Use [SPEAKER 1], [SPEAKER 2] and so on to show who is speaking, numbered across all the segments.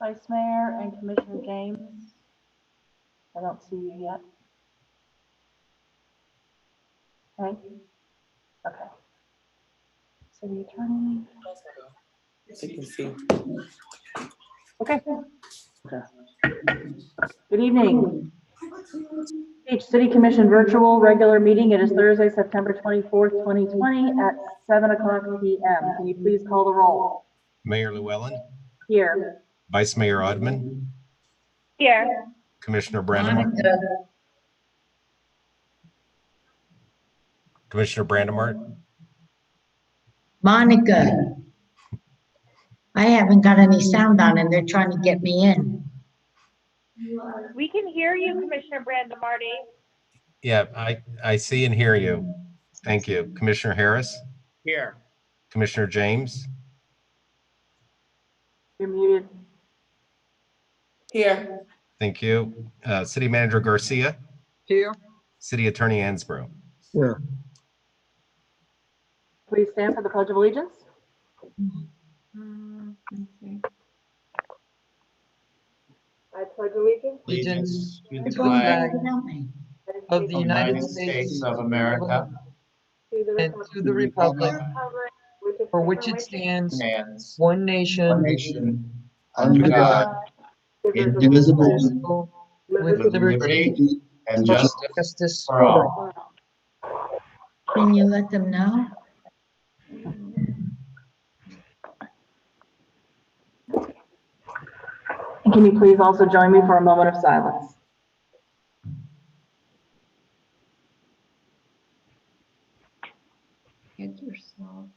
[SPEAKER 1] Vice Mayor and Commissioner James. I don't see you yet. Okay. Okay. City Attorney.
[SPEAKER 2] I can see.
[SPEAKER 1] Okay. Good evening. Each City Commission virtual regular meeting. It is Thursday, September 24th, 2020 at 7:00 p.m. Can you please call the roll?
[SPEAKER 3] Mayor Llewellyn,
[SPEAKER 1] Here.
[SPEAKER 3] Vice Mayor Odman,
[SPEAKER 1] Here.
[SPEAKER 3] Commissioner Brandemart, Commissioner Brandemart,
[SPEAKER 4] Monica, I haven't got any sound on and they're trying to get me in.
[SPEAKER 5] We can hear you, Commissioner Brandemarty.
[SPEAKER 3] yeah, I see and hear you. Thank you. Commissioner Harris,
[SPEAKER 2] Here.
[SPEAKER 3] Commissioner James,
[SPEAKER 1] You're muted.
[SPEAKER 2] Here.
[SPEAKER 3] thank you. City Manager Garcia,
[SPEAKER 2] Here.
[SPEAKER 3] City Attorney Ansbro.
[SPEAKER 1] Please stand for the Pledge of Allegiance. I pledge allegiance
[SPEAKER 6] Allegiance to the
[SPEAKER 4] They're going
[SPEAKER 6] flag
[SPEAKER 4] without me.
[SPEAKER 6] of the United States of America and to the republic for which it stands, stands one
[SPEAKER 7] one
[SPEAKER 6] nation,
[SPEAKER 7] nation, under God,
[SPEAKER 6] indivisible, with
[SPEAKER 7] with
[SPEAKER 6] liberty
[SPEAKER 7] liberty and
[SPEAKER 6] and
[SPEAKER 7] justice
[SPEAKER 6] justice
[SPEAKER 7] for all.
[SPEAKER 4] Can you let them know?
[SPEAKER 1] And can you please also join me for a moment of silence?
[SPEAKER 8] Get yourself.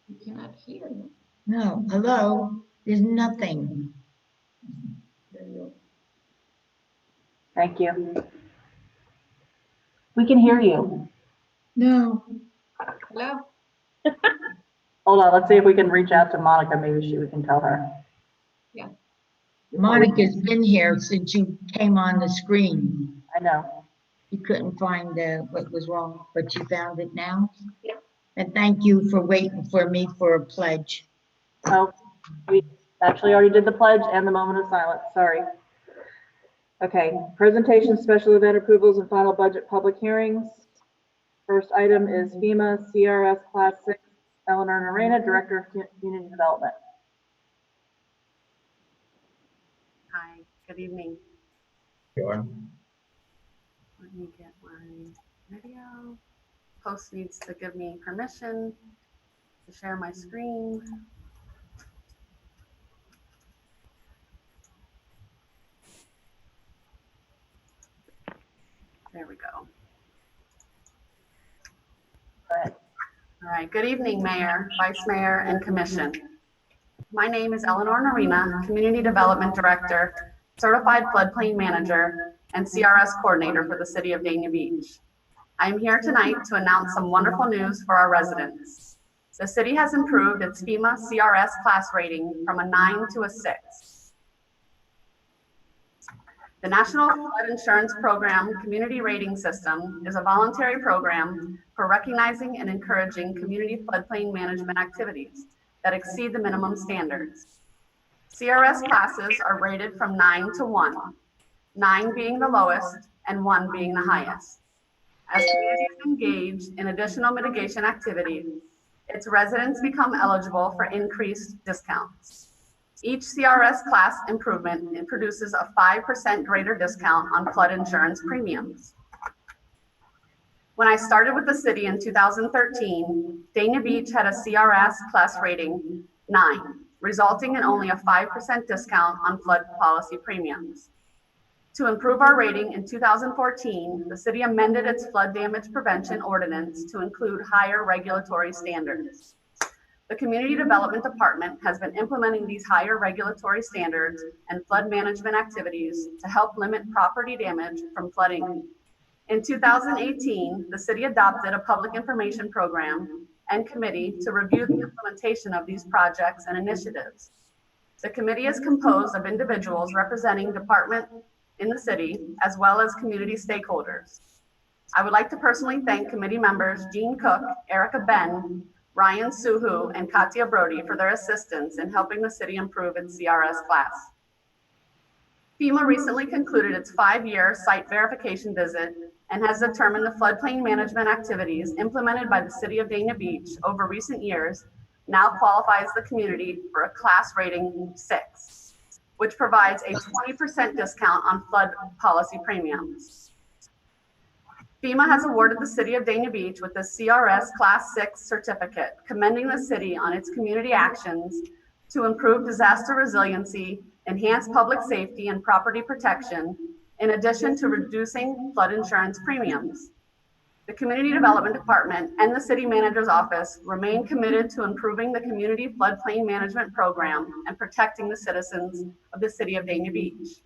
[SPEAKER 8] You cannot hear me.
[SPEAKER 4] No, hello, there's nothing.
[SPEAKER 8] There you
[SPEAKER 1] Thank you. We can hear you.
[SPEAKER 4] No,
[SPEAKER 8] go. Hello?
[SPEAKER 1] Hold on, let's see if we can reach out to Monica. Maybe we can tell her.
[SPEAKER 8] Yeah.
[SPEAKER 4] Monica's been here since you came on the screen.
[SPEAKER 1] I know.
[SPEAKER 4] You couldn't find what was wrong, but you found it now?
[SPEAKER 8] Yep.
[SPEAKER 4] And thank you for waiting for me for a pledge.
[SPEAKER 1] Oh, we actually already did the pledge and the moment of silence. Sorry. Okay, presentation, special event approvals, and final budget public hearings. First item is FEMA CRS Class 6, Eleanor Narena, Director of Community Development.
[SPEAKER 9] Hi, good evening.
[SPEAKER 7] Sure.
[SPEAKER 9] Let me get my video. Host needs to give me permission to share my screen. There we go.
[SPEAKER 1] Go ahead.
[SPEAKER 9] All right, good evening, Mayor, Vice Mayor, and Commission. My name is Eleanor Narena, Community Development Director, Certified Floodplain Manager, and CRS Coordinator for the City of Dania Beach. I am here tonight to announce some wonderful news for our residents. The city has improved its FEMA CRS class rating from a 9 to a 6. The National Flood Insurance Program Community Rating System is a voluntary program for recognizing and encouraging community floodplain management activities that exceed the minimum standards. CRS classes are rated from 9 to 1, 9 being the lowest and 1 being the highest. As communities engage in additional mitigation activities, its residents become eligible for increased discounts. Each CRS class improvement produces a 5% greater discount on flood insurance premiums. When I started with the city in 2013, Dania Beach had a CRS class rating 9, resulting in only a 5% discount on flood policy premiums. To improve our rating in 2014, the city amended its flood damage prevention ordinance to include higher regulatory standards. The Community Development Department has been implementing these higher regulatory standards and flood management activities to help limit property damage from flooding. In 2018, the city adopted a public information program and committee to review the implementation of these projects and initiatives. The committee is composed of individuals representing department in the city, as well as community stakeholders. I would like to personally thank committee members Jean Cook, Erica Ben, Ryan Suhu, and Katya Brody for their assistance in helping the city improve its CRS class. FEMA recently concluded its 5-year site verification visit and has determined the floodplain management activities implemented by the city of Dania Beach over recent years now qualifies the community for a class rating 6, which provides a 20% discount on flood policy premiums. FEMA has awarded the city of Dania Beach with the CRS Class 6 certificate, commending the city on its community actions to improve disaster resiliency, enhance public safety and property protection, in addition to reducing flood insurance premiums. The Community Development Department and the City Manager's Office remain committed to improving the community floodplain management program and protecting the citizens of the city of Dania Beach.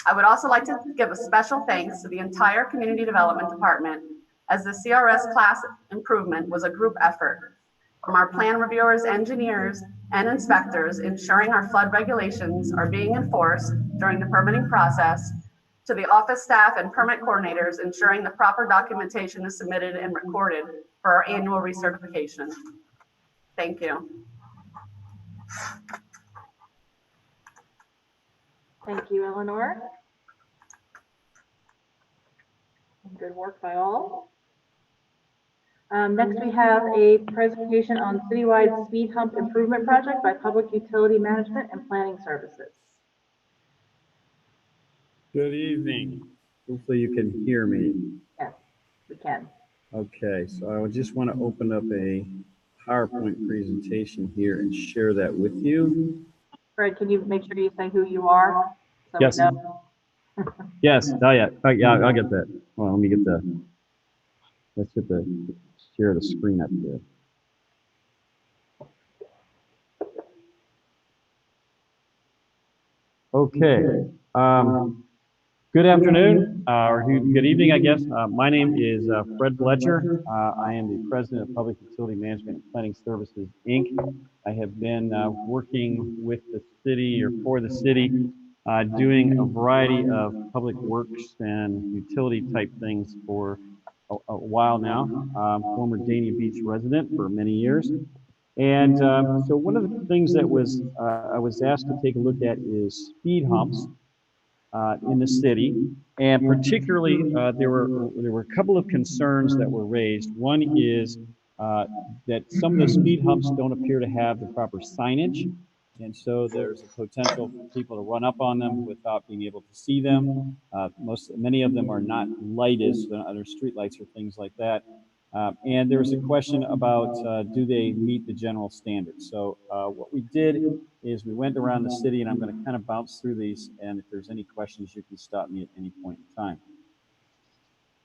[SPEAKER 9] I would also like to give a special thanks to the entire Community Development Department, as the CRS class improvement was a group effort, from our plan reviewers, engineers, and inspectors ensuring our flood regulations are being enforced during the permitting process, to the office staff and permit coordinators ensuring the proper documentation is submitted and recorded for our annual recertification. Thank you.
[SPEAKER 1] Thank you, Eleanor. Good work by all. Next, we have a presentation on citywide speed hump improvement project by Public Utility Management and Planning Services.
[SPEAKER 10] Good evening. Hopefully you can hear me.
[SPEAKER 1] Yes, we can.
[SPEAKER 10] Okay, so I just want to open up a PowerPoint presentation here and share that with you.
[SPEAKER 1] Fred, can you make sure you say who you are? So
[SPEAKER 10] Yes.
[SPEAKER 1] we know?
[SPEAKER 10] Yes, oh yeah, I'll get that. Well, let me get let's get share the screen up here. Okay, good afternoon, or good evening, I guess. My name is Fred Bletcher. I am the president of Public Utility Management and Planning Services, Inc. I have been working with the city or for the city, doing a variety of public works and utility type things for a while now. Former Dania Beach resident for many years. And so one of the things that I was asked to take a look at is speed humps in the city, and particularly there were a couple of concerns that were raised. One is that some of the speed humps don't appear to have the proper signage, and so there's a potential for people to run up on them without being able to see them. Many of them are not lighted, so other street lights or things like that. And there was a question about do they meet the general standards. So what we did is we went around the city, and I'm going to kind of bounce through these, and if there's any questions, you can stop me at any point in time.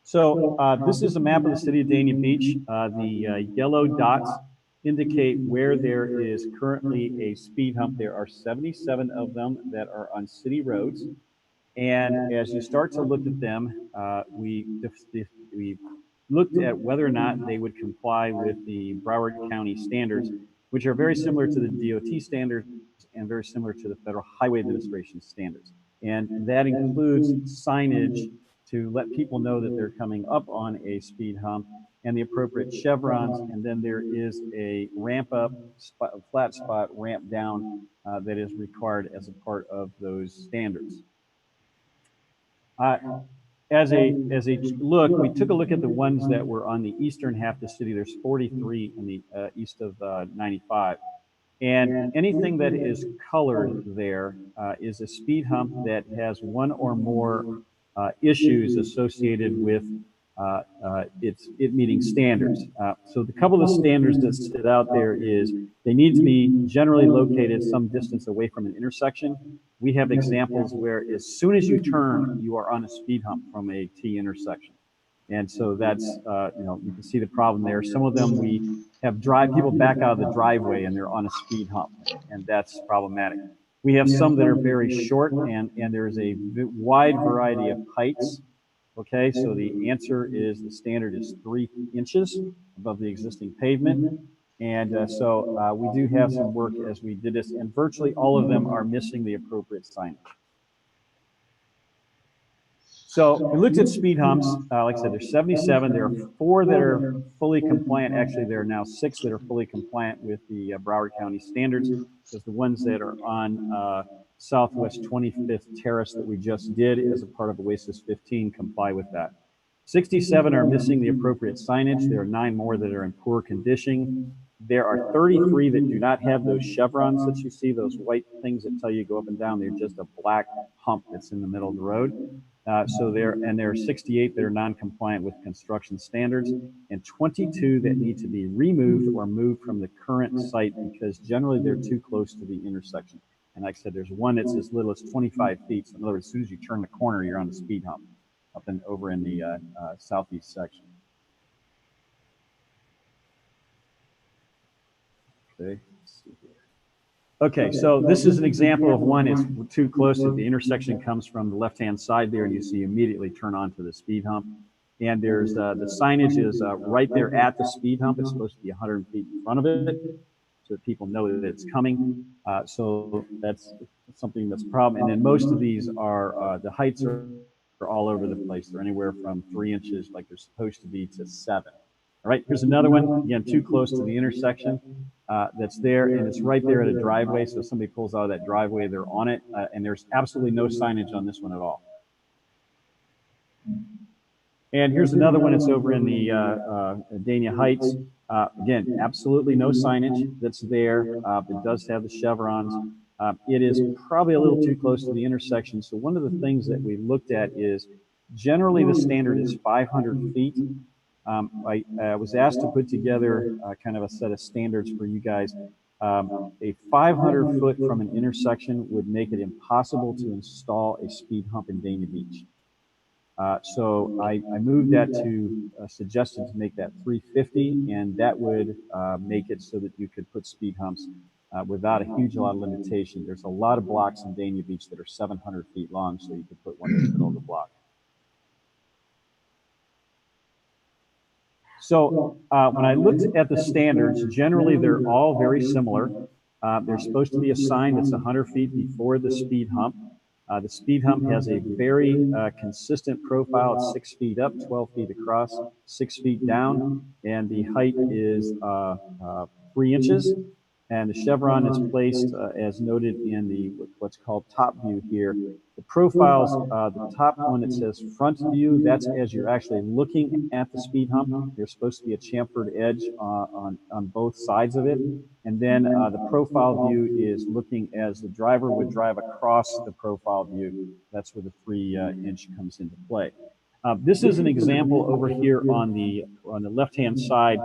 [SPEAKER 10] So this is a map of the city of Dania Beach. The yellow dots indicate where there is currently a speed hump. There are 77 of them that are on city roads. And as you start to look at them, we looked at whether or not they would comply with the Broward County standards, which are very similar to the DOT standards and very similar to the Federal Highway Administration standards. And that includes signage to let people know that they're coming up on a speed hump, and the appropriate chevrons, and then there is a ramp up, flat spot, ramp down that is required as a part of those standards. As a look, we took a look at the ones that were on the eastern half of the city. There's 43 in the east of 95. And anything that is colored there is a speed hump that has one or more issues associated with it meeting standards. So the couple of standards that sit out there is they need to be generally located some distance away from an intersection. We have examples where as soon as you turn, you are on a speed hump from a T intersection. And so that's, you can see the problem there. Some of them we have people back out of the driveway and they're on a speed hump, and that's problematic. We have some that are very short, and there's a wide variety of heights. Okay, so the answer is the standard is 3 inches above the existing pavement. And so we do have some work as we did this, and virtually all of them are missing the appropriate signage. So we looked at speed humps. Like I said, there's 77. There are 4 that are fully compliant. Actually, there are now 6 that are fully compliant with the Broward County standards, because the ones that are on Southwest 25th Terrace that we just did as a part of Oasis 15 comply with that. 67 are missing the appropriate signage. There are 9 more that are in poor condition. There are 33 that do not have those chevrons that you see, those white things that tell you go up and down. They're just a black hump that's in the middle of the road. There are 68 that are non-compliant with construction standards, and 22 that need to be removed or moved from the current site because generally they're too close to the intersection. And like I said, there's one that's as little as 25 feet. So in other words, as soon as you turn the corner, you're on the speed hump over in the southeast section. Okay, let's see here. Okay, so this is an example of one. It's too close. The intersection comes from the left-hand side there, and you see immediately turn onto the speed hump. And there's the signage is right there at the speed hump. It's supposed to be 100 feet in front of it, so that people know that it's coming. So that's something that's a problem. And then most of these are the heights are all over the place. They're anywhere from 3 inches, like they're supposed to be, to 7. All right, here's another one, again, too close to the intersection that's there, and it's right there at a driveway, so if somebody pulls out of that driveway, they're on it, and there's absolutely no signage on this one at all. And here's another one, it's over in the Dania Heights. Again, absolutely no signage that's there. It does have the chevrons. It is probably a little too close to the intersection, so one of the things that we looked at is generally the standard is 500 feet. I was asked to put together kind of a set of standards for you guys. A 500 foot from an intersection would make it impossible to install a speed hump in Dania Beach. So I moved that to, suggested to make that 350, and that would make it so that you could put speed humps without a huge lot of limitation. There's a lot of blocks in Dania Beach that are 700 feet long, so you could put one in the middle of the block. So when I looked at the standards, generally they're all very similar. There's supposed to be a sign that's 100 feet before the speed hump. The speed hump has a very consistent profile. It's 6 feet up, 12 feet across, 6 feet down, and the height is 3 inches. And the chevron is placed as noted in the what's called top view here. The profiles, the top one that says front view, that's as you're actually looking at the speed hump. There's supposed to be a chamfered edge on both sides of it. And then the profile view is looking as the driver would drive across the profile view. That's where the 3 inch comes into play. This is an example over here on the left-hand side.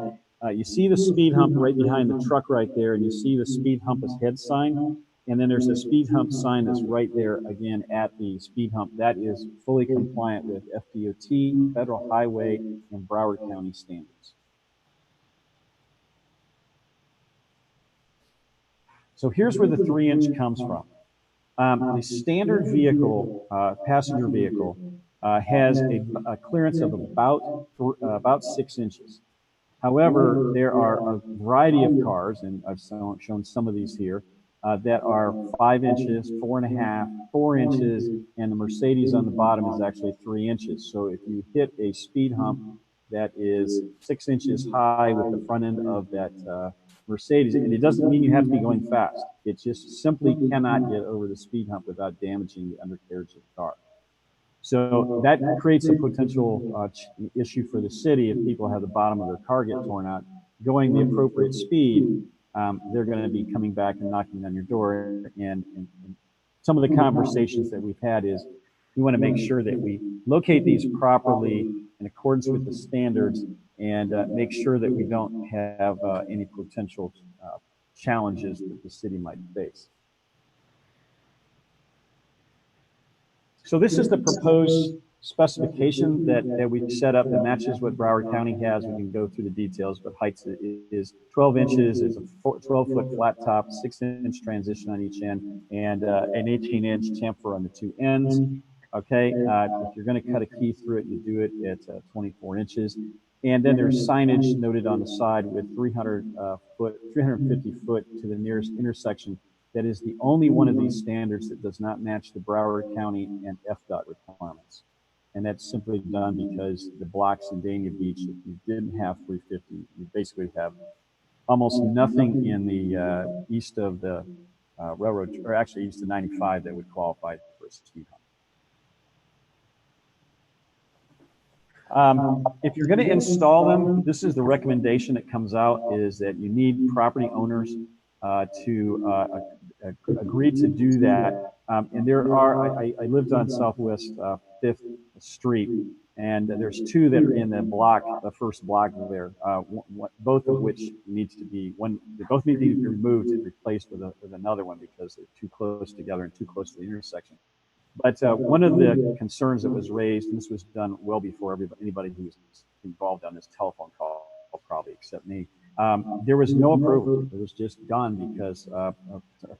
[SPEAKER 10] You see the speed hump right behind the truck right there, and you see the speed hump as head sign. And then there's a speed hump sign that's right there again at the speed hump. That is fully compliant with FDOT, Federal Highway, and Broward County standards. So here's where the 3 inch comes from. The standard vehicle, passenger vehicle, has a clearance of about 6 inches. However, there are a variety of cars, and I've shown some of these here, that are 5 inches, 4.5, 4 inches, and the Mercedes on the bottom is actually 3 inches. So if you hit a speed hump that is 6 inches high with the front end of that Mercedes, and it doesn't mean you have to be going fast. It just simply cannot get over the speed hump without damaging the undercarriage of the car. So that creates a potential issue for the city if people have the bottom of their car get torn out. Going the appropriate speed, they're going to be coming back and knocking on your door. And some of the conversations that we've had is we want to make sure that we locate these properly in accordance with the standards and make sure that we don't have any potential challenges that the city might face. So this is the proposed specification that we set up that matches what Broward County has. We can go through the details, but height is 12 inches, is a 12-foot flat top, 6-inch transition on each end, and an 18-inch chamfer on the 2 ends. Okay, if you're going to cut a key through it, you do it at 24 inches. And then there's signage noted on the side with 350 foot to the nearest intersection. That is the only one of these standards that does not match the Broward County and FDOT requirements. And that's simply done because the blocks in Dania Beach, if you didn't have 350, you basically have almost nothing in the east of the railroad, or actually east of 95 that would qualify for a speed hump. If you're going to install them, this is the recommendation that comes out, is that you need property owners to agree to do that. And there are, I lived on Southwest 5th Street, and there's two that are in the block, the first block there, both of which needs to be, they both need to be removed and replaced with another one because they're too close together and too close to the intersection. But one of the concerns that was raised, and this was done well before anybody who was involved on this telephone call, probably except me, there was no approval. It was just done because a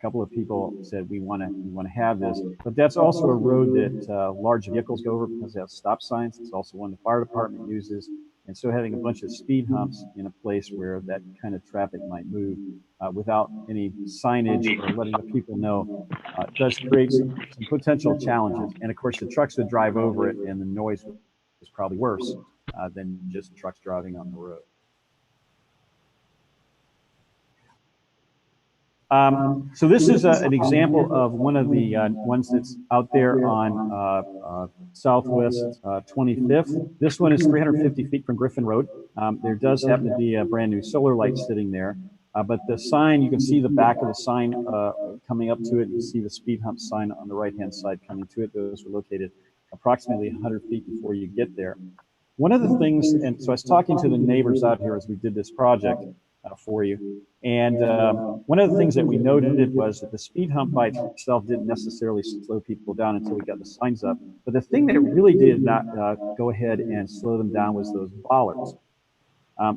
[SPEAKER 10] couple of people said we want to have this. But that's also a road that large vehicles go over because it has stop signs. It's also one the fire department uses. And so having a bunch of speed humps in a place where that kind of traffic might move without any signage or letting the people know does create some potential challenges. And of course, the trucks would drive over it, and the noise is probably worse than just trucks driving on the road. So this is an example of one of the ones that's out there on Southwest 25th. This one is 350 feet from Griffin Road. There does happen to be a brand new solar light sitting there. But the sign, you can see the back of the sign coming up to it. You can see the speed hump sign on the right-hand side coming to it. Those were located approximately 100 feet before you get there. One of the things, and so I was talking to the neighbors out here as we did this project for you, and one of the things that we noted was that the speed hump by itself didn't necessarily slow people down until we got the signs up. But the thing that really did not go ahead and slow them down was those bollards.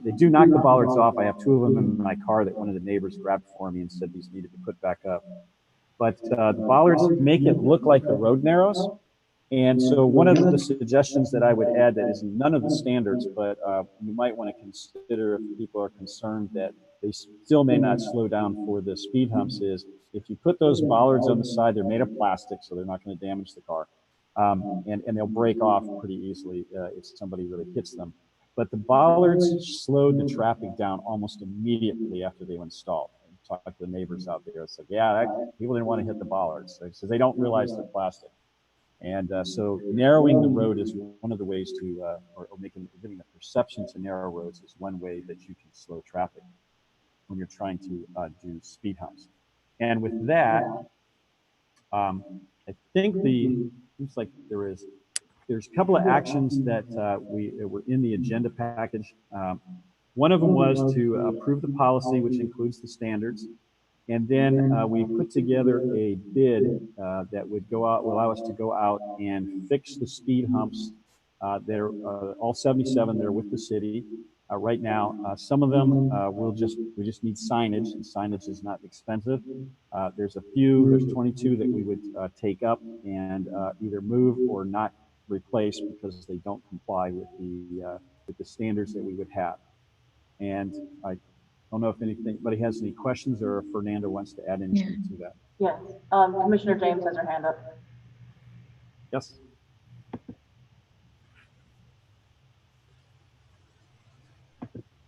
[SPEAKER 10] They do knock the bollards off. I have two of them in my car that one of the neighbors grabbed for me and said these needed to be put back up. But the bollards make it look like the road narrows. And so one of the suggestions that I would add that is none of the standards, but you might want to consider if people are concerned that they still may not slow down for the speed humps, is if you put those bollards on the side, they're made of plastic, so they're not going to damage the car. And they'll break off pretty easily if somebody really hits them. But the bollards slowed the traffic down almost immediately after they were installed. I talked to the neighbors out there and said, yeah, people didn't want to hit the bollards. So they don't realize they're plastic. And so narrowing the road is one of the ways to, or giving the perception to narrow roads is one way that you can slow traffic when you're trying to do speed humps. And with that, I think looks like there's a couple of actions that were in the agenda package. One of them was to approve the policy, which includes the standards. And then we put together a bid that would allow us to go out and fix the speed humps that are all 77 that are with the city right now. Some of them we just need signage, and signage is not expensive. There's 22 that we would take up and either move or not replace because they don't comply with the standards that we would have. And I don't know if anybody has any questions or if Fernando wants to add anything to that.
[SPEAKER 1] Yes, Commissioner James has her hand up.
[SPEAKER 10] Yes.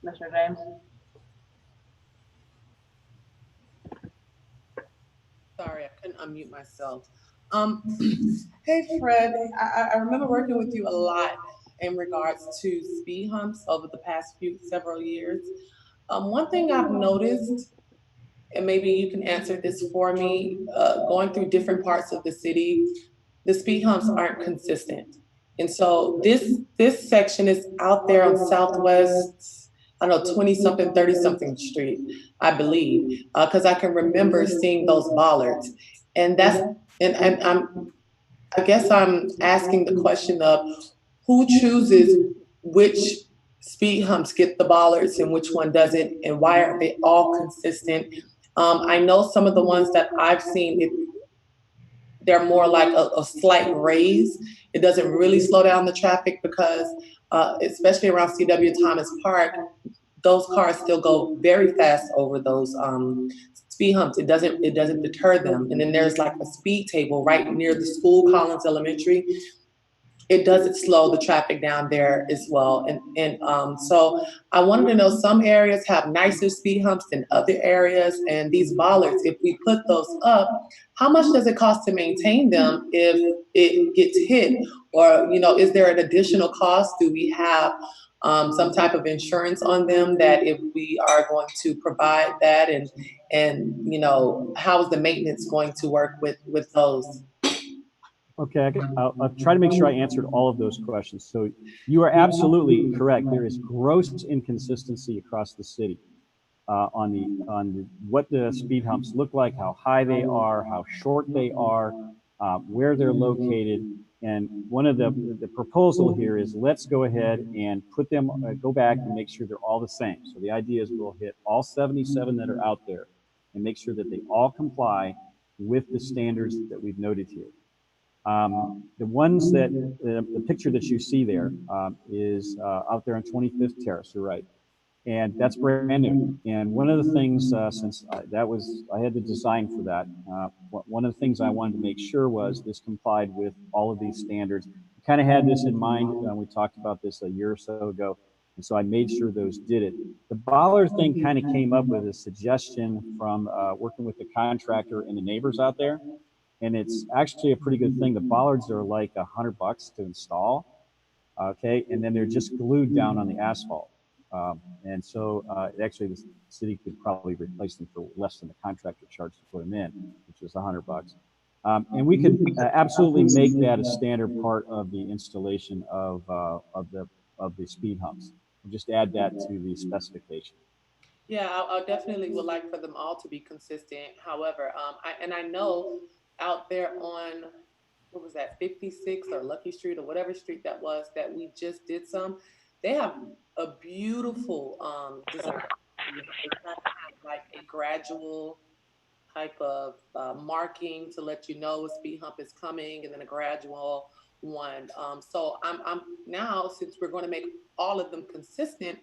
[SPEAKER 1] Commissioner James.
[SPEAKER 2] Sorry, I couldn't unmute myself. Hey, Fred, I remember working with you a lot in regards to speed humps over the past several years. One thing I've noticed, and maybe you can answer this for me, going through different parts of the city, the speed humps aren't consistent. And so this section is out there on Southwest, I don't know, 20-something, 30-something street, I believe, because I can remember seeing those bollards. And I guess I'm asking the question of who chooses which speed humps get the bollards and which one doesn't, and why aren't they all consistent? I know some of the ones that I've seen, they're more like a slight raise. It doesn't really slow down the traffic because, especially around C.W. Thomas Park, those cars still go very fast over those speed humps. It doesn't deter them. And then there's like a speed table right near the school, Collins Elementary. it doesn't slow the traffic down there as well. So I wanted to know, some areas have nicer speed humps than other areas, and these bollards, if we put those up, how much does it cost to maintain them if it gets hit? Or, is there an additional cost? Do we have some type of insurance on them that if we are going to provide that, and how is the maintenance going to work with those?
[SPEAKER 10] Okay, I'll try to make sure I answered all of those questions. So you are absolutely correct. There is gross inconsistency across the city on what the speed humps look like, how high they are, how short they are, where they're located. And one of the proposal here is let's go ahead and put them, go back and make sure they're all the same. So the idea is we'll hit all 77 that are out there and make sure that they all comply with the standards that we've noted here. The ones that, the picture that you see there is out there on 25th Terrace, you're right. And that's brand new. And one of the things, since I had the design for that, one of the things I wanted to make sure was this complied with all of these standards. We kind of had this in mind when we talked about this a year or so ago. And so I made sure those did it. The bollard thing kind of came up with a suggestion from working with the contractor and the neighbors out there. And it's actually a pretty good thing. The bollards are like $100 to install, okay? And then they're just glued down on the asphalt. And so actually the city could probably replace them for less than the contractor charged to put them in, which is $100. And we could absolutely make that a standard part of the installation of the speed humps. We'll just add that to the specification.
[SPEAKER 2] Yeah, I definitely would like for them all to be consistent. However, I know out there on, what was that, 56 or Lucky Street or whatever street that was that we just did some, they have a beautiful design. It's kind of like a gradual type of marking to let you know a speed hump is coming, and then a gradual one. So I'm now, since we're going to make all of them consistent,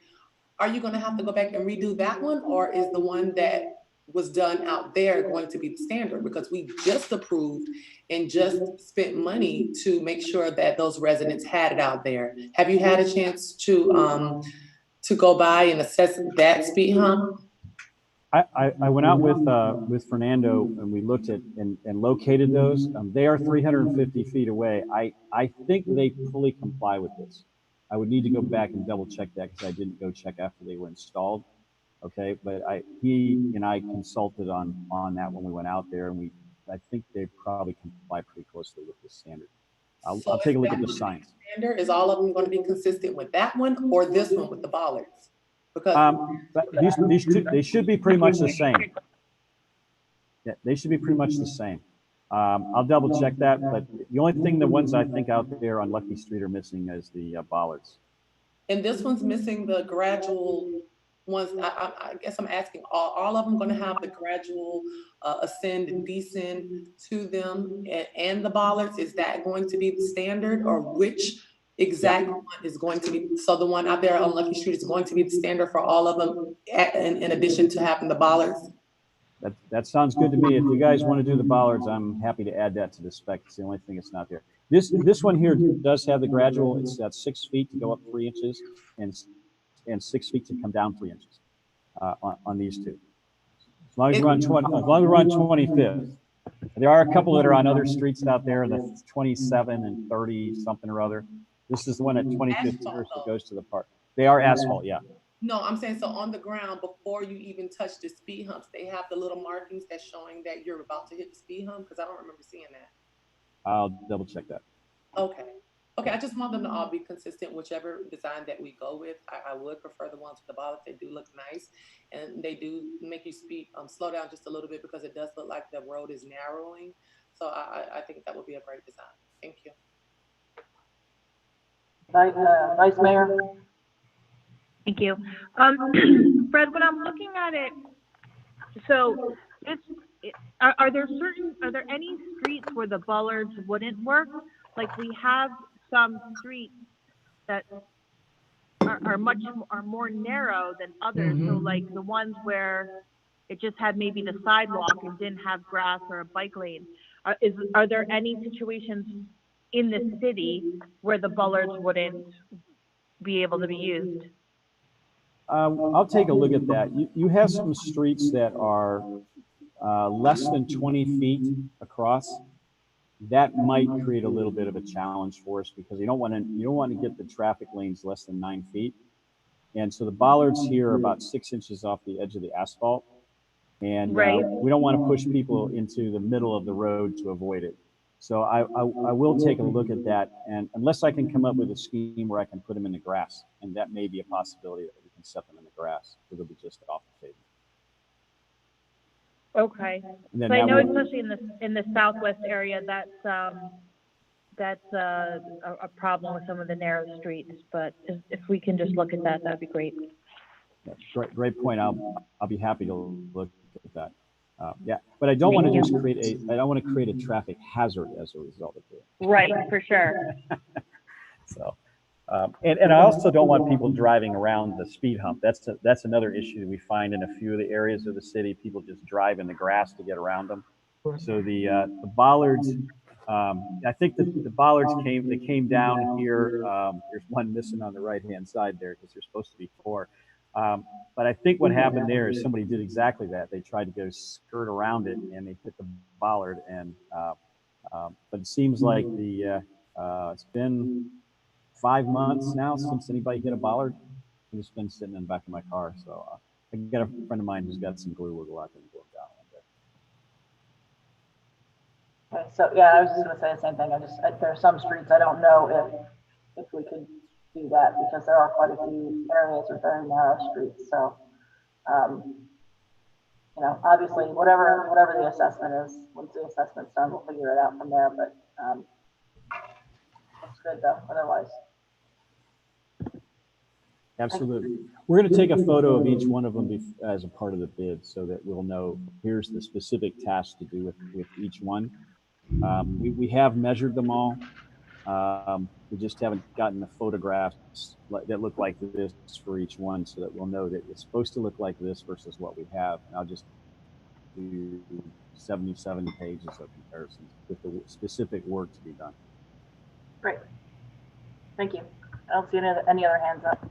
[SPEAKER 2] are you going to have to go back and redo that one, or is the one that was done out there going to be the standard? Because we just approved and just spent money to make sure that those residents had it out there. Have you had a chance to go by and assess that speed hump?
[SPEAKER 10] I went out with Fernando and we looked at and located those. They are 350 feet away. I think they fully comply with this. I would need to go back and double check that because I didn't go check after they were installed. Okay, but he and I consulted on that when we went out there, and I think they probably comply pretty closely with this standard. I'll take a look at the signs.
[SPEAKER 2] Standard, is all of them going to be consistent with that one or this one with the bollards? Because
[SPEAKER 10] these two, they should be pretty much the same. Yeah, they should be pretty much the same. I'll double check that, but the only thing, the ones I think out there on Lucky Street are missing is the bollards.
[SPEAKER 2] And this one's missing the gradual ones. I guess I'm asking, all of them going to have the gradual ascend and descend to them, and the bollards? Is that going to be the standard, or which exact one is going to be? So the one out there on Lucky Street is going to be the standard for all of them, in addition to having the bollards?
[SPEAKER 10] That sounds good to me. If you guys want to do the bollards, I'm happy to add that to the spec. It's the only thing that's not there. This one here does have the gradual. It's at 6 feet to go up 3 inches, and 6 feet to come down 3 inches on these two. As long as we're on 25th. There are a couple that are on other streets out there, that's 27 and 30 something or other. This is the one at 25th that goes to the park. They are asphalt, yeah.
[SPEAKER 2] No, I'm saying, so on the ground, before you even touch the speed humps, they have the little markings that's showing that you're about to hit the speed hump? Because I don't remember seeing that.
[SPEAKER 10] I'll double check that.
[SPEAKER 2] Okay. Okay, I just want them to all be consistent, whichever design that we go with. I would prefer the ones with the bollards. They do look nice, and they do make you slow down just a little bit, because it does look like the road is narrowing. So I think that would be a great design. Thank you.
[SPEAKER 1] Vice Mayor.
[SPEAKER 5] Thank you. Fred, when I'm looking at it, so are there any streets where the bollards wouldn't work? Like, we have some streets that are more narrow than others. So like the ones where it just had maybe the sidewalk and didn't have grass or a bike lane. Are there any situations in the city where the bollards wouldn't be able to be used?
[SPEAKER 10] I'll take a look at that. You have some streets that are less than 20 feet across. That might create a little bit of a challenge for us because you don't want to get the traffic lanes less than 9 feet. And so the bollards here are about 6 inches off the edge of the asphalt. And
[SPEAKER 5] Right.
[SPEAKER 10] we don't want to push people into the middle of the road to avoid it. So I will take a look at that. And unless I can come up with a scheme where I can put them in the grass, and that may be a possibility that we can set them in the grass, so they'll be just off the table.
[SPEAKER 5] Okay.
[SPEAKER 10] And then
[SPEAKER 5] So I
[SPEAKER 10] that
[SPEAKER 5] know,
[SPEAKER 10] would-
[SPEAKER 5] especially in the southwest area, that's a problem with some of the narrow streets. But if we can just look at that, that'd be great.
[SPEAKER 10] Yeah, great point. I'll be happy to look at that. Yeah, but I don't want to just I don't want to create a traffic hazard as a result of it.
[SPEAKER 5] Right, for sure.
[SPEAKER 10] So, and I also don't want people driving around the speed hump. That's another issue we find in a few of the areas of the city. People just drive in the grass to get around them. So the bollards, I think the bollards came down here. There's one missing on the right-hand side there because there's supposed to be 4. But I think what happened there is somebody did exactly that. They tried to go skirt around it and they hit the bollard. And but it seems like it's been 5 months now since anybody hit a bollard. And it's been sitting in the back of my car. So I got a friend of mine who's got some glue. We'll go out there and glue it down one day.
[SPEAKER 1] Okay, so yeah, I was just gonna say the same thing. There are some streets I don't know if we could do that because there are quite a few areas with very narrow streets. So, you know, obviously whatever the assessment is, once the assessment's done, we'll figure it out from there. But it's good though, otherwise.
[SPEAKER 10] Absolutely. We're going to take a photo of each one of them as a part of the bid so that we'll know here's the specific task to do with each one. We have measured them all. We just haven't gotten the photographs that look like this for each one so that we'll know that it's supposed to look like this versus what we have. And I'll just do 77 pages of comparisons with the specific work to be done.
[SPEAKER 1] Great. Thank you. I don't see any other hands up.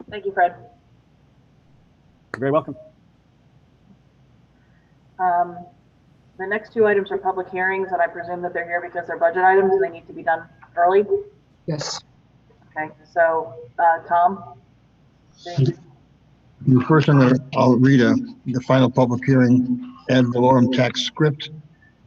[SPEAKER 1] Thank you, Fred.
[SPEAKER 10] You're very welcome.
[SPEAKER 1] The next 2 items are public hearings, and I presume that they're here because they're budget items and they need to be done early.
[SPEAKER 6] Yes.
[SPEAKER 1] Okay, so Tom?
[SPEAKER 7] The first one, I'll read the final public hearing ad valorem tax script,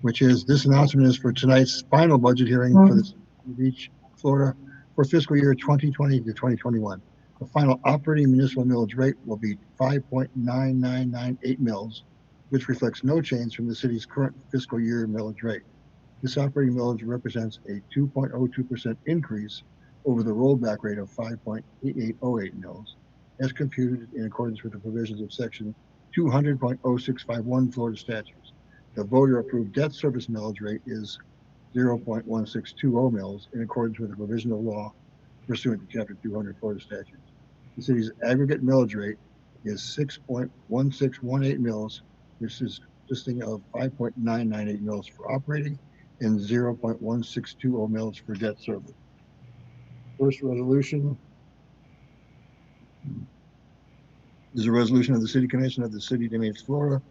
[SPEAKER 7] which is this announcement is for tonight's final budget hearing for the City of Beach, Florida for fiscal year 2020 to 2021. The final operating municipal millage rate will be 5.9998 mils, which reflects no change from the city's current fiscal year millage rate. This operating millage represents a 2.02% increase over the rollback rate of 5.8808 mils, as computed in accordance with the provisions of section 200.0651 Florida statutes. The voter-approved debt service millage rate is 0.1620 mils in accordance with the provision of law pursuant to chapter 200 Florida statutes. The city's aggregate millage rate is 6.1618 mils, which is consisting of 5.998 mils for operating and 0.1620 mils for debt service. First resolution is a resolution of the City Commission of the City of Naples, Florida,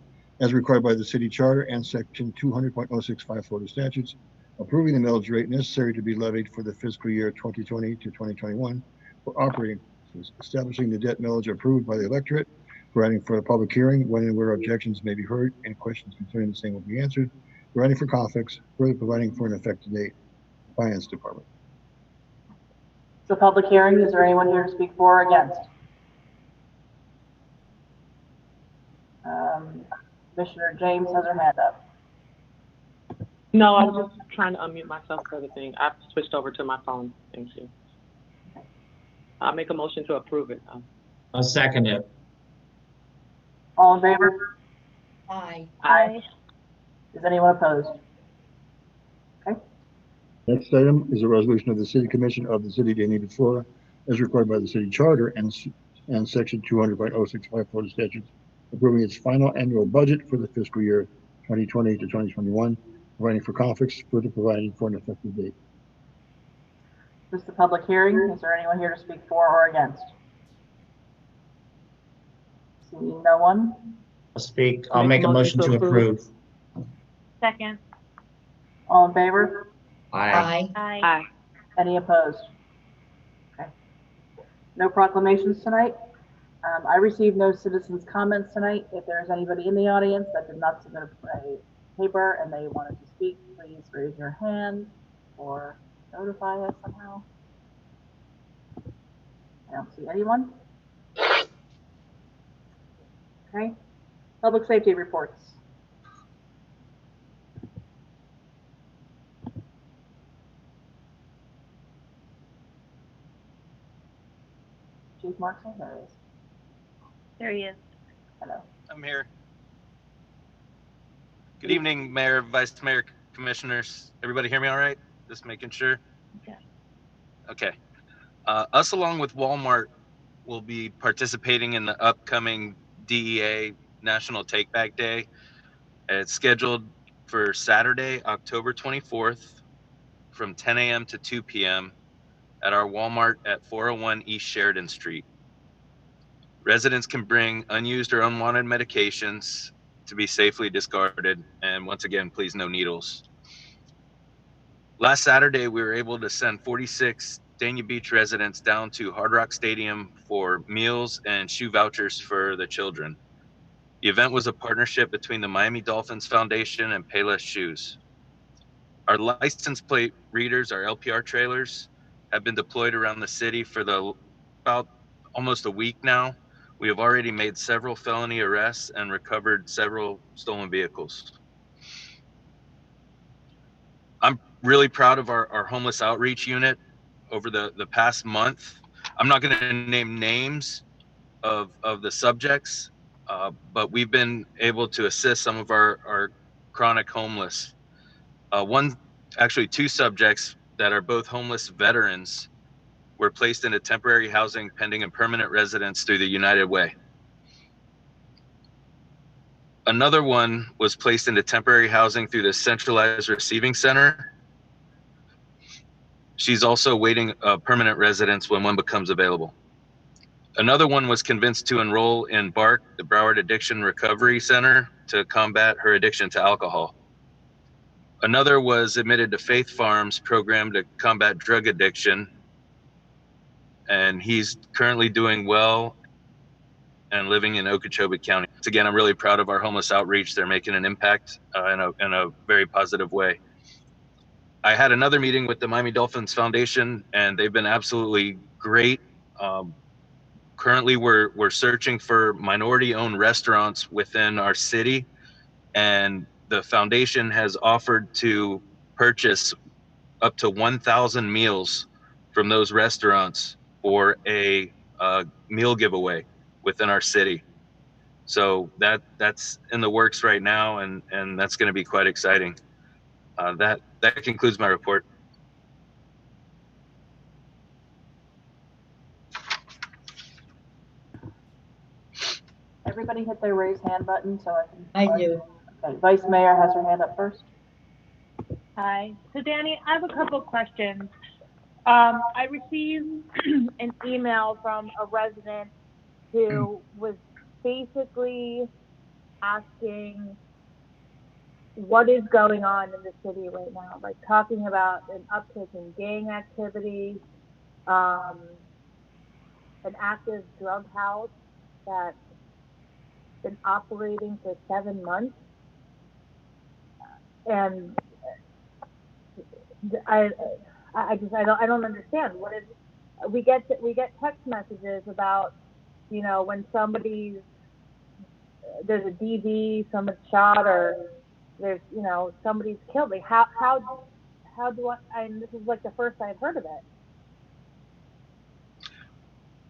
[SPEAKER 7] as required by the city charter and section 200.065 Florida statutes, approving the millage rate necessary to be levied for the fiscal year 2020 to 2021 for operating purposes, establishing the debt millage approved by the electorate, providing for a public hearing when and where objections may be heard and questions concerning the same will be answered, providing for conflicts, further providing for an effective date. Finance Department.
[SPEAKER 1] So public hearing, is there anyone here to speak for or against? Commissioner James has her hand up.
[SPEAKER 11] No, I was just trying to unmute myself for the thing. I've switched over to my phone. Thank you. I'll make a motion to approve it.
[SPEAKER 6] I'll second it.
[SPEAKER 1] All in favor?
[SPEAKER 4] Aye.
[SPEAKER 1] Aye. Is anyone opposed? Okay.
[SPEAKER 7] Next item is a resolution of the City Commission of the City of Naples, Florida, as required by the city charter and section 200.065 Florida statutes, approving its final annual budget for the fiscal year 2020 to 2021, providing for conflicts, further providing for an effective date.
[SPEAKER 1] This is the public hearing. Is there anyone here to speak for or against? Seeing no one?
[SPEAKER 12] I'll make a motion to approve.
[SPEAKER 5] Second.
[SPEAKER 1] All in favor?
[SPEAKER 12] Aye.
[SPEAKER 5] Aye.
[SPEAKER 1] Any opposed? Okay. No proclamations tonight. I received no citizens' comments tonight. If there is anybody in the audience that did not submit a paper and they wanted to speak, please raise your hand or notify us somehow. I don't see anyone. Okay. Public safety reports. Chief Markson, there he is.
[SPEAKER 5] There he is.
[SPEAKER 1] Hello.
[SPEAKER 13] I'm here. Good evening, Mayor, Vice Mayor, Commissioners. Everybody hear me all right? Just making sure.
[SPEAKER 5] Yeah.
[SPEAKER 13] Okay. Us, along with Walmart, will be participating in the upcoming DEA National Take Back Day. It's scheduled for Saturday, October 24th from 10 a.m. to 2 p.m. at our Walmart at 401 East Sheridan Street. Residents can bring unused or unwanted medications to be safely discarded. And once again, please no needles. Last Saturday, we were able to send 46 Dania Beach residents down to Hard Rock Stadium for meals and shoe vouchers for the children. The event was a partnership between the Miami Dolphins Foundation and Payless Shoes. Our license plate readers, our LPR trailers, have been deployed around the city for about almost a week now. We have already made several felony arrests and recovered several stolen vehicles. I'm really proud of our homeless outreach unit over the past month. I'm not going to name names of the subjects, but we've been able to assist some of our chronic homeless. Actually two subjects that are both homeless veterans were placed into temporary housing pending and permanent residence through the United Way. Another one was placed into temporary housing through the Centralized Receiving Center. She's also waiting permanent residence when one becomes available. Another one was convinced to enroll in BARC, the Broward Addiction Recovery Center, to combat her addiction to alcohol. Another was admitted to Faith Farms program to combat drug addiction, and he's currently doing well and living in Okeechobee County. Once again, I'm really proud of our homeless outreach. They're making an impact in a very positive way. I had another meeting with the Miami Dolphins Foundation, and they've been absolutely great. Currently, we're searching for minority-owned restaurants within our city, and the foundation has offered to purchase up to 1,000 meals from those restaurants for a meal giveaway within our city. So that's in the works right now, and that's going to be quite exciting. That concludes my report.
[SPEAKER 1] Everybody hit their raise hand button so I can.
[SPEAKER 4] I do.
[SPEAKER 1] Okay, Vice Mayor has her hand up first.
[SPEAKER 5] Hi. So Danny, I have a couple of questions. I received an email from a resident who was basically asking what is going on in the city right now, like talking about an uptick in gang activity, an active drug house that's been operating for 7 months. And I don't understand. What is, we get text messages about, you know, when there's a DV, someone's shot, or there's, you know, somebody's killed. Like how do I, and this is like the first I've heard of it.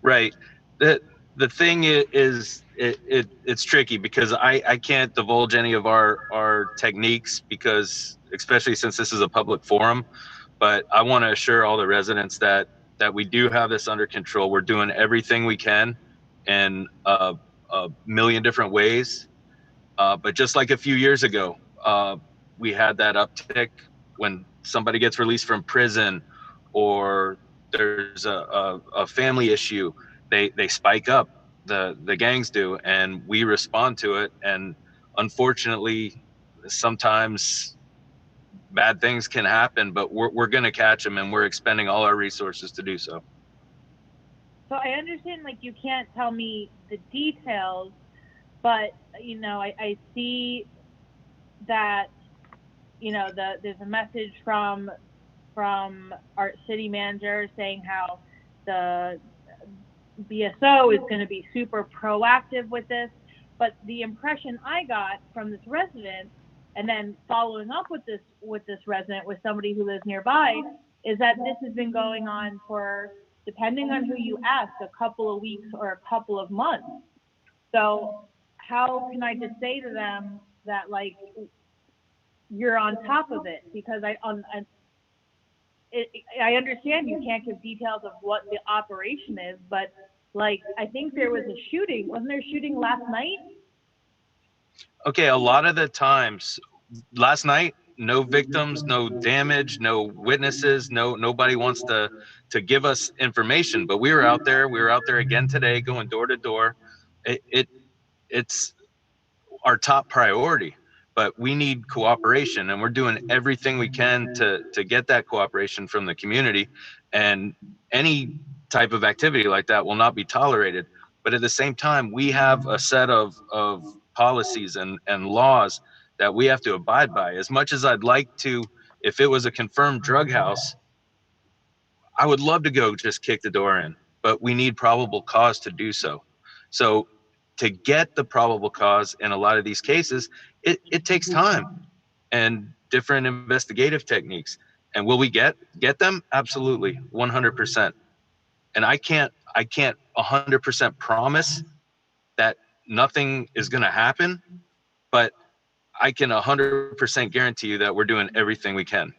[SPEAKER 13] Right. The thing is, it's tricky because I can't divulge any of our techniques, because especially since this is a public forum, but I want to assure all the residents that we do have this under control. We're doing everything we can in a million different ways. But just like a few years ago, we had that uptick when somebody gets released from prison or there's a family issue, they spike up, the gangs do, and we respond to it. And unfortunately, sometimes bad things can happen, but we're going to catch them, and we're expending all our resources to do so.
[SPEAKER 5] So I understand, like, you can't tell me the details, but, you know, I see that, you know, there's a message from our city manager saying how the BSO is going to be super proactive with this. But the impression I got from this resident, and then following up with this resident, with somebody who lives nearby, is that this has been going on for, depending on who you ask, a couple of weeks or a couple of months. So how can I just say to them that, like, you're on top of it? Because I understand you can't give details of what the operation is, but, like, I think there was a shooting. Wasn't there a shooting last night?
[SPEAKER 13] Okay, a lot of the times, last night, no victims, no damage, no witnesses, nobody wants to give us information. But we were out there again today, going door to door. It's our top priority, but we need cooperation, and we're doing everything we can to get that cooperation from the community. And any type of activity like that will not be tolerated. But at the same time, we have a set of policies and laws that we have to abide by. As much as I'd like to, if it was a confirmed drug house, I would love to go just kick the door in, but we need probable cause to do so. So to get the probable cause in a lot of these cases, it takes time and different investigative techniques. And will we get them? Absolutely, 100%. And I can't 100% promise that nothing is going to happen, but I can 100% guarantee you that we're doing everything we can.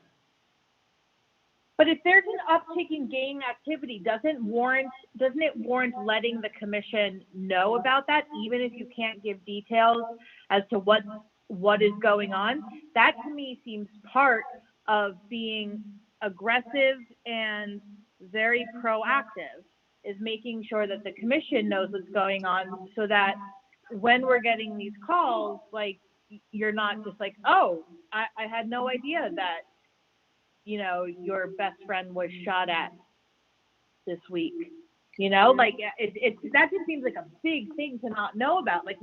[SPEAKER 5] But if there's an uptick in gang activity, doesn't it warrant letting the commission know about that, even if you can't give details as to what is going on? That to me seems part of being aggressive and very proactive, is making sure that the commission knows what's going on, so that when we're getting these calls, like, you're not just like, oh, I had no idea that, you know, your best friend was shot at this week. You know, like, that just seems like a big thing to not know about. Like,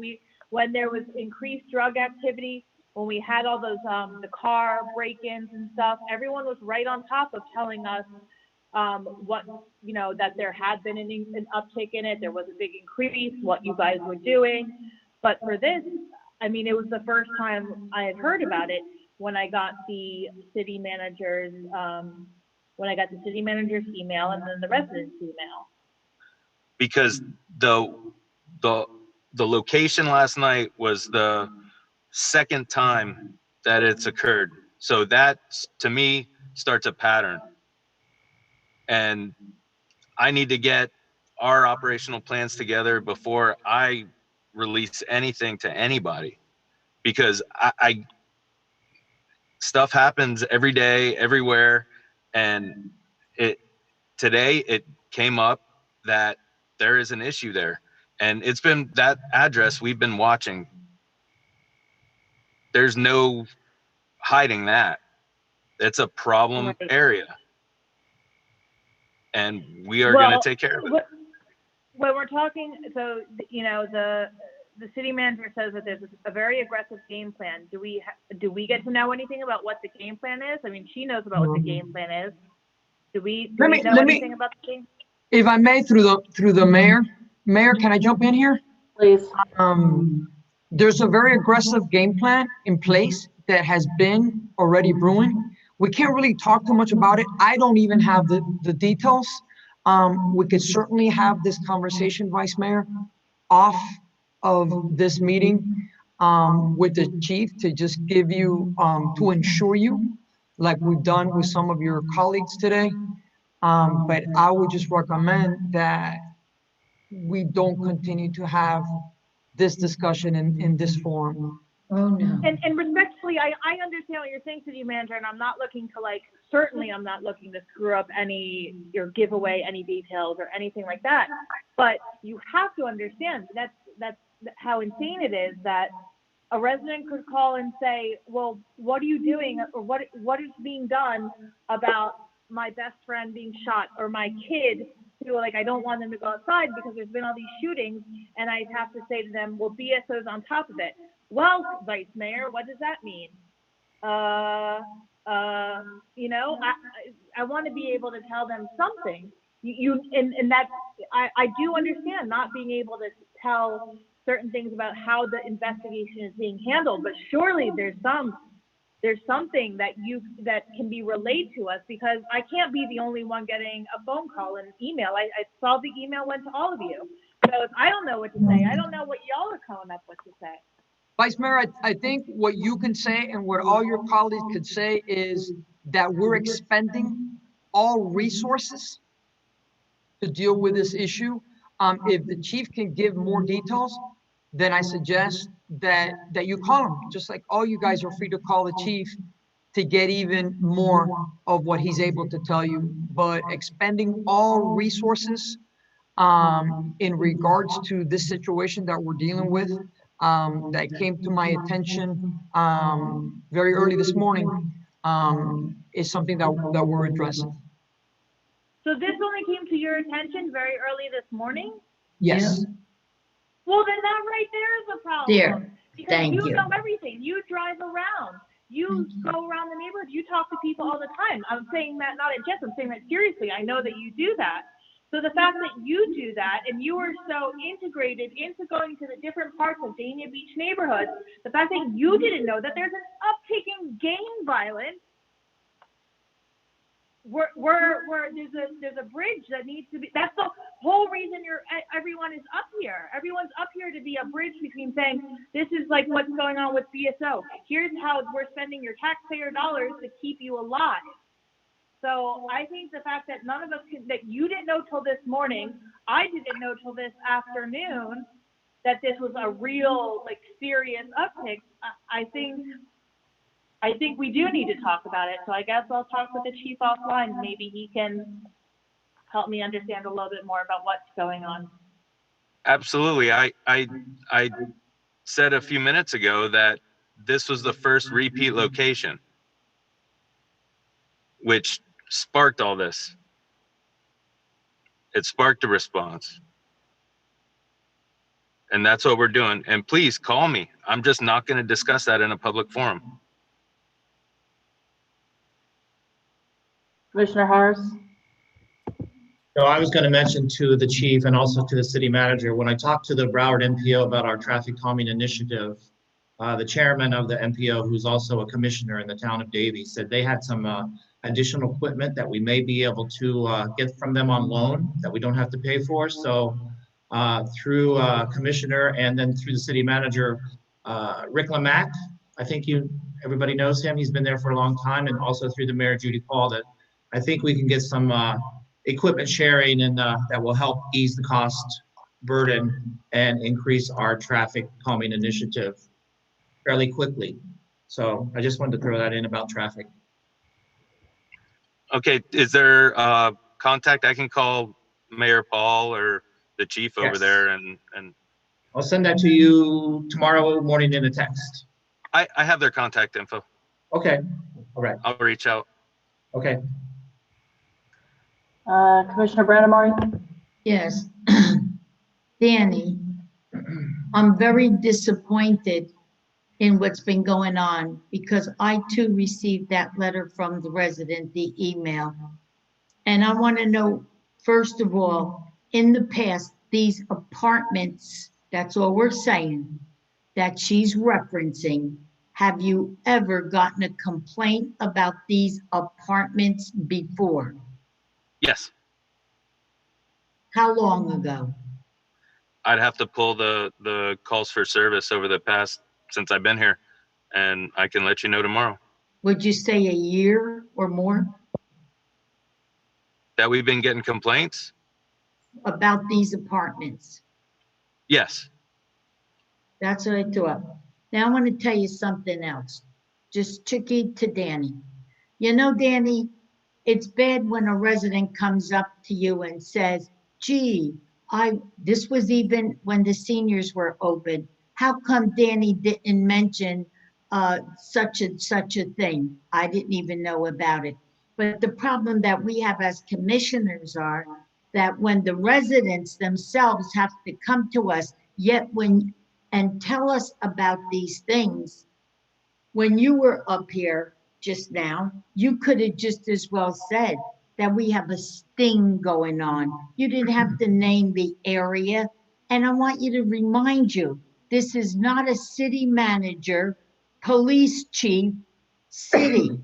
[SPEAKER 5] when there was increased drug activity, when we had all those the car break-ins and stuff, everyone was right on top of telling us what, you know, that there had been an uptick in it, there was a big increase, what you guys were doing. But for this, I mean, it was the first time I had heard about it when I got the city manager's email and then the resident's email.
[SPEAKER 13] Because the location last night was the second time that it's occurred. So that, to me, starts a pattern. And I need to get our operational plans together before I release anything to anybody, because I stuff happens every day, everywhere. And today it came up that there is an issue there, and it's been that address we've been watching. There's no hiding that. It's a problem area, and we are going to take care of it.
[SPEAKER 5] When we're talking, so, you know, the city manager says that there's a very aggressive game plan. Do we get to know anything about what the game plan is? I mean, she knows about what the game plan is. Do we know anything about the game?
[SPEAKER 6] If I may, through the mayor, can I jump in here?
[SPEAKER 1] Please.
[SPEAKER 6] There's a very aggressive game plan in place that has been already brewing. We can't really talk too much about it. I don't even have the details. We could certainly have this conversation, Vice Mayor, off of this meeting with the chief, to just give you, to ensure you, like we've done with some of your colleagues today. But I would just recommend that we don't continue to have this discussion in this forum.
[SPEAKER 4] Oh, no.
[SPEAKER 5] And respectfully, I understand what you're saying, city manager, and I'm not looking to certainly I'm not looking to screw up any, or give away any details or anything like that. But you have to understand that's how insane it is that a resident could call and say, well, what are you doing, or what is being done about my best friend being shot, or my kid who, I don't want them to go outside because there's been all these shootings, and I have to say to them, well, BSO's on top of it. Well, Vice Mayor, what does that mean? I want to be able to tell them something. And that I do understand not being able to tell certain things about how the investigation is being handled, but surely there's something that can be relayed to us, because I can't be the only one getting a phone call and an email. I saw the email went to all of you. So if I don't know what to say, I don't know what y'all are coming up with to say.
[SPEAKER 6] Vice Mayor, I think what you can say and what all your colleagues could say is that we're expending all resources to deal with this issue. If the chief can give more details, then I suggest that you call him. Just like all you guys are free to call the chief to get even more of what he's able to tell you. But expending all resources in regards to this situation that we're dealing with, that came to my attention very early this morning, is something that we're addressing.
[SPEAKER 5] So this only came to your attention very early this morning?
[SPEAKER 6] Yes.
[SPEAKER 5] Well, then that right there is a problem.
[SPEAKER 4] There.
[SPEAKER 5] Because
[SPEAKER 4] Thank you.
[SPEAKER 5] You know everything. You drive around. You go around the neighborhood. You talk to people all the time. I'm saying that not in jest. I'm saying that seriously. I know that you do that. So the fact that you do that, and you are so integrated into going to the different parts of Dania Beach neighborhoods, the fact that you didn't know that there's an uptick in gang violence, where there's a bridge that needs to be. That's the whole reason everyone is up here. Everyone's up here to be a bridge between saying, this is what's going on with BSO. Here's how we're spending your taxpayer dollars to keep you alive. So I think the fact that none of us that you didn't know till this morning, I didn't know till this afternoon, that this was a real serious uptick. I think we do need to talk about it. So I guess I'll talk with the chief offline. Maybe he can help me understand a little bit more about what's going on.
[SPEAKER 13] Absolutely. I said a few minutes ago that this was the first repeat location, which sparked all this. It sparked a response. And that's what we're doing. And please call me. I'm just not going to discuss that in a public forum.
[SPEAKER 1] Commissioner Harris?
[SPEAKER 12] So I was going to mention to the chief and also to the city manager, when I talked to the Broward MPO about our traffic calming initiative, the chairman of the MPO, who's also a commissioner in the town of Davie, said they had some additional equipment that we may be able to get from them on loan that we don't have to pay for. So through commissioner and then through the city manager, Rick Lamack, I think everybody knows him. He's been there for a long time, and also through the mayor, Judy Paul, that I think we can get some equipment sharing, and that will help ease the cost burden and increase our traffic calming initiative fairly quickly. So I just wanted to throw that in about traffic.
[SPEAKER 13] Okay, is there contact? I can call Mayor Paul or the chief over there, and
[SPEAKER 12] I'll send that to you tomorrow morning in a text.
[SPEAKER 13] I have their contact info.
[SPEAKER 12] Okay, all right.
[SPEAKER 13] I'll reach out.
[SPEAKER 12] Okay.
[SPEAKER 1] Commissioner Brandamari?
[SPEAKER 4] Yes. Danny, I'm very disappointed in what's been going on, because I too received that letter from the resident, the email. And I want to know, first of all, in the past, these apartments, that's all we're saying, that she's referencing, have you ever gotten a complaint about these apartments before?
[SPEAKER 13] Yes.
[SPEAKER 4] How long ago?
[SPEAKER 13] I'd have to pull the calls for service over the past, since I've been here, and I can let you know tomorrow.
[SPEAKER 4] Would you say a year or more?
[SPEAKER 13] That we've been getting complaints?
[SPEAKER 4] About these apartments?
[SPEAKER 13] Yes.
[SPEAKER 4] That's what I thought. Now I want to tell you something else, just tricky to Danny. You know, Danny, it's bad when a resident comes up to you and says, gee, this was even when the seniors were open. How come Danny didn't mention such a thing? I didn't even know about it. But the problem that we have as commissioners are that when the residents themselves have to come to us, and tell us about these things, when you were up here just now, you could have just as well said that we have a sting going on. You didn't have to name the area. And I want you to remind you, this is not a city manager, police chief, city.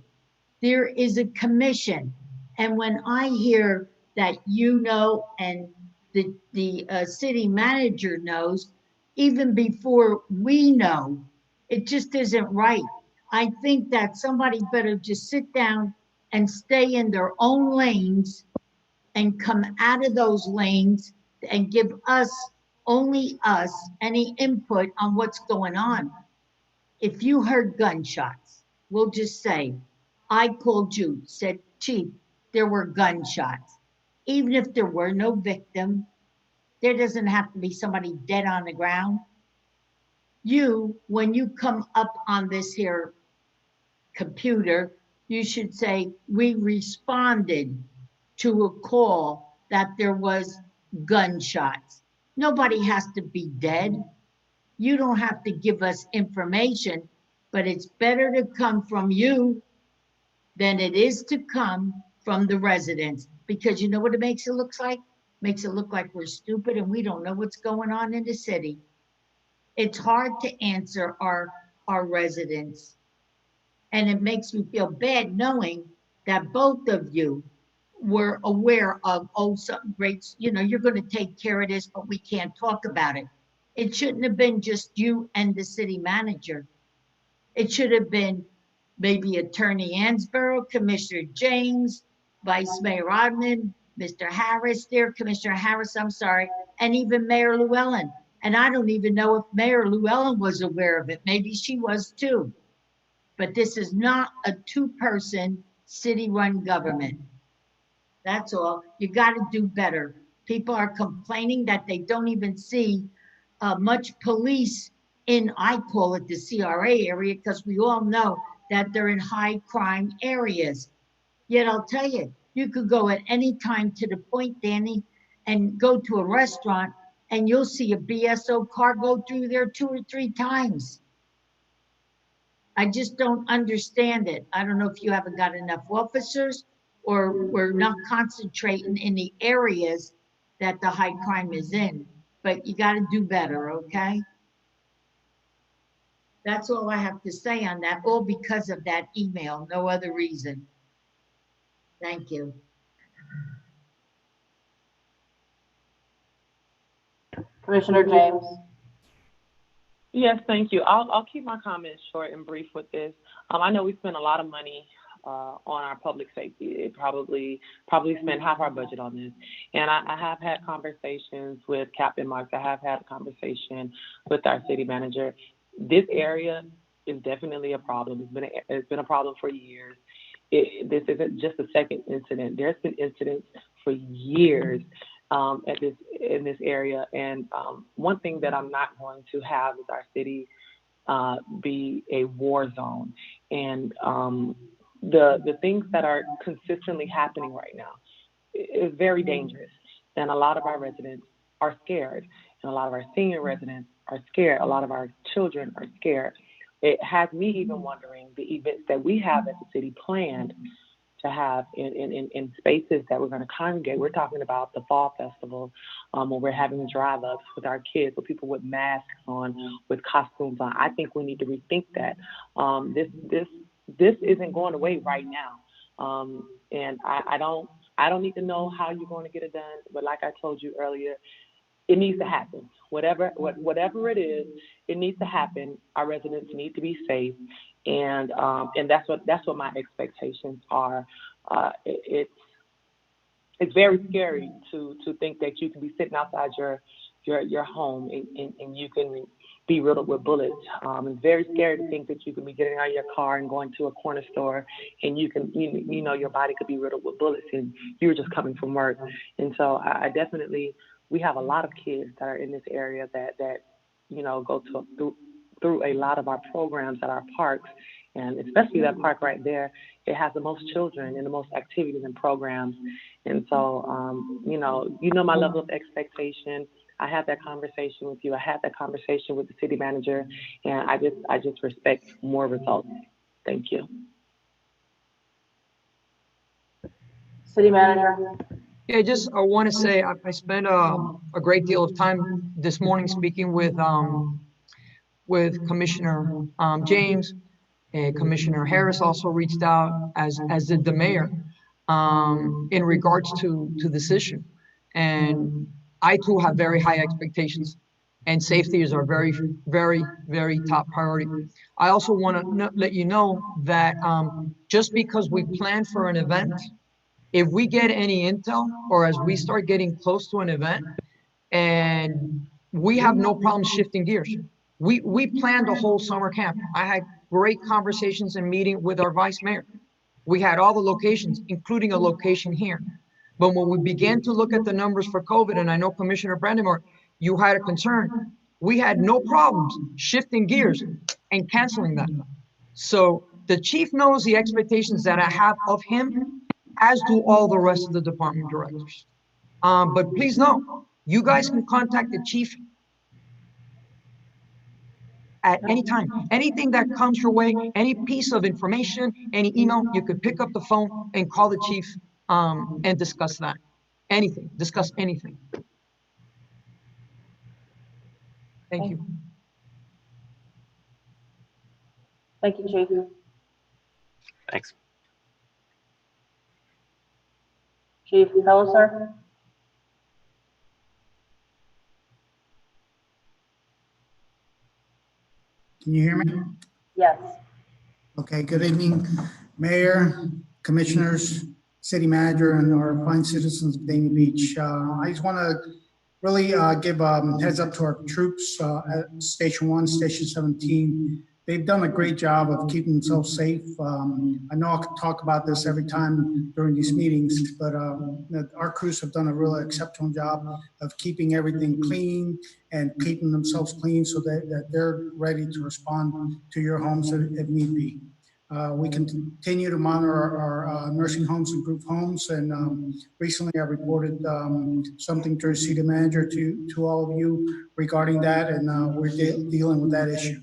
[SPEAKER 4] There is a commission. And when I hear that you know and the city manager knows, even before we know, it just isn't right. I think that somebody better just sit down and stay in their own lanes and come out of those lanes and give us, only us, any input on what's going on. If you heard gunshots, we'll just say, I called you, said, Chief, there were gunshots. Even if there were no victim, there doesn't have to be somebody dead on the ground. You, when you come up on this here computer, you should say, we responded to a call that there was gunshots. Nobody has to be dead. You don't have to give us information, but it's better to come from you than it is to come from the residents, because you know what it makes it look like? Makes it look like we're stupid and we don't know what's going on in the city. It's hard to answer our residents. And it makes me feel bad knowing that both of you were aware of, oh, something great, you know, you're going to take care of this, but we can't talk about it. It shouldn't have been just you and the city manager. It should have been maybe Attorney Ansborough, Commissioner James, Vice Mayor Rodman, Mr. Harris there, Commissioner Harris, I'm sorry, and even Mayor Llewellyn. And I don't even know if Mayor Llewellyn was aware of it. Maybe she was too. But this is not a two-person city-run government. That's all. You got to do better. People are complaining that they don't even see much police in, I call it the CRA area, because we all know that they're in high crime areas. Yet I'll tell you, you could go at any time to the point, Danny, and go to a restaurant and you'll see a BSO car go through there 2 or 3 times. I just don't understand it. I don't know if you haven't got enough officers or we're not concentrating in the areas that the high crime is in, but you got to do better, okay? That's all I have to say on that, all because of that email, no other reason. Thank you.
[SPEAKER 1] Commissioner James.
[SPEAKER 11] Yes, thank you. I'll keep my comments short and brief with this. I know we spend a lot of money on our public safety. It probably spend half our budget on this. And I have had conversations with Captain Marks. I have had a conversation with our city manager. This area is definitely a problem. It's been a problem for years. This isn't just a second incident. There's been incidents for years in this area. And one thing that I'm not going to have is our city be a war zone. And the things that are consistently happening right now is very dangerous. And a lot of our residents are scared. And a lot of our senior residents are scared. A lot of our children are scared. It has me even wondering the events that we have as a city planned to have in spaces that we're going to congregate. We're talking about the fall festival, when we're having drive-ups with our kids, with people with masks on, with costumes on. I think we need to rethink that. This isn't going away right now, and I don't need to know how you're going to get it done. But like I told you earlier, it needs to happen. Whatever it is, it needs to happen. Our residents need to be safe, and that's what my expectations are. It's very scary to think that you can be sitting outside your home and you can be riddled with bullets. It's very scary to think that you could be getting out of your car and going to a corner store, and you know, your body could be riddled with bullets, and you were just coming from work. And so I definitely, we have a lot of kids that are in this area that you know, go through a lot of our programs at our parks, and especially that park right there, it has the most children and the most activities and programs. And so, you know my level of expectation. I had that conversation with you. I had that conversation with the city manager, and I just respect more results. Thank you.
[SPEAKER 1] City manager.
[SPEAKER 6] Yeah, I want to say I spent a great deal of time this morning speaking with Commissioner James, and Commissioner Harris also reached out, as did the mayor, in regards to this issue. And I too have very high expectations, and safety is our very, very, very top priority. I also want to let you know that just because we plan for an event, if we get any intel, or as we start getting close to an event, and we have no problem shifting gears. We planned a whole summer camp. I had great conversations and meeting with our vice mayor. We had all the locations, including a location here. But when we began to look at the numbers for COVID, and I know Commissioner Brandimore, you had a concern, we had no problems shifting gears and canceling that. So the chief knows the expectations that I have of him, as do all the rest of the department directors. But please know, you guys can contact the chief at any time. Anything that comes your way, any piece of information, any email, you could pick up the phone and call the chief and discuss that. Anything, discuss anything. Thank you.
[SPEAKER 1] Thank you, Chief.
[SPEAKER 13] Thanks.
[SPEAKER 1] Chief Pellisser?
[SPEAKER 14] Can you hear me?
[SPEAKER 1] Yes.
[SPEAKER 14] Okay, good evening, Mayor, Commissioners, City Manager, and our fine citizens of Dania Beach. I just want to really give a heads up to our troops at Station 1, Station 17. They've done a great job of keeping themselves safe. I know I can talk about this every time during these meetings, but our crews have done a really exceptional job of keeping everything clean and keeping themselves clean so that they're ready to respond to your homes if need be. We continue to monitor our nursing homes and group homes, and recently I reported something to the city manager to all of you regarding that, and we're dealing with that issue.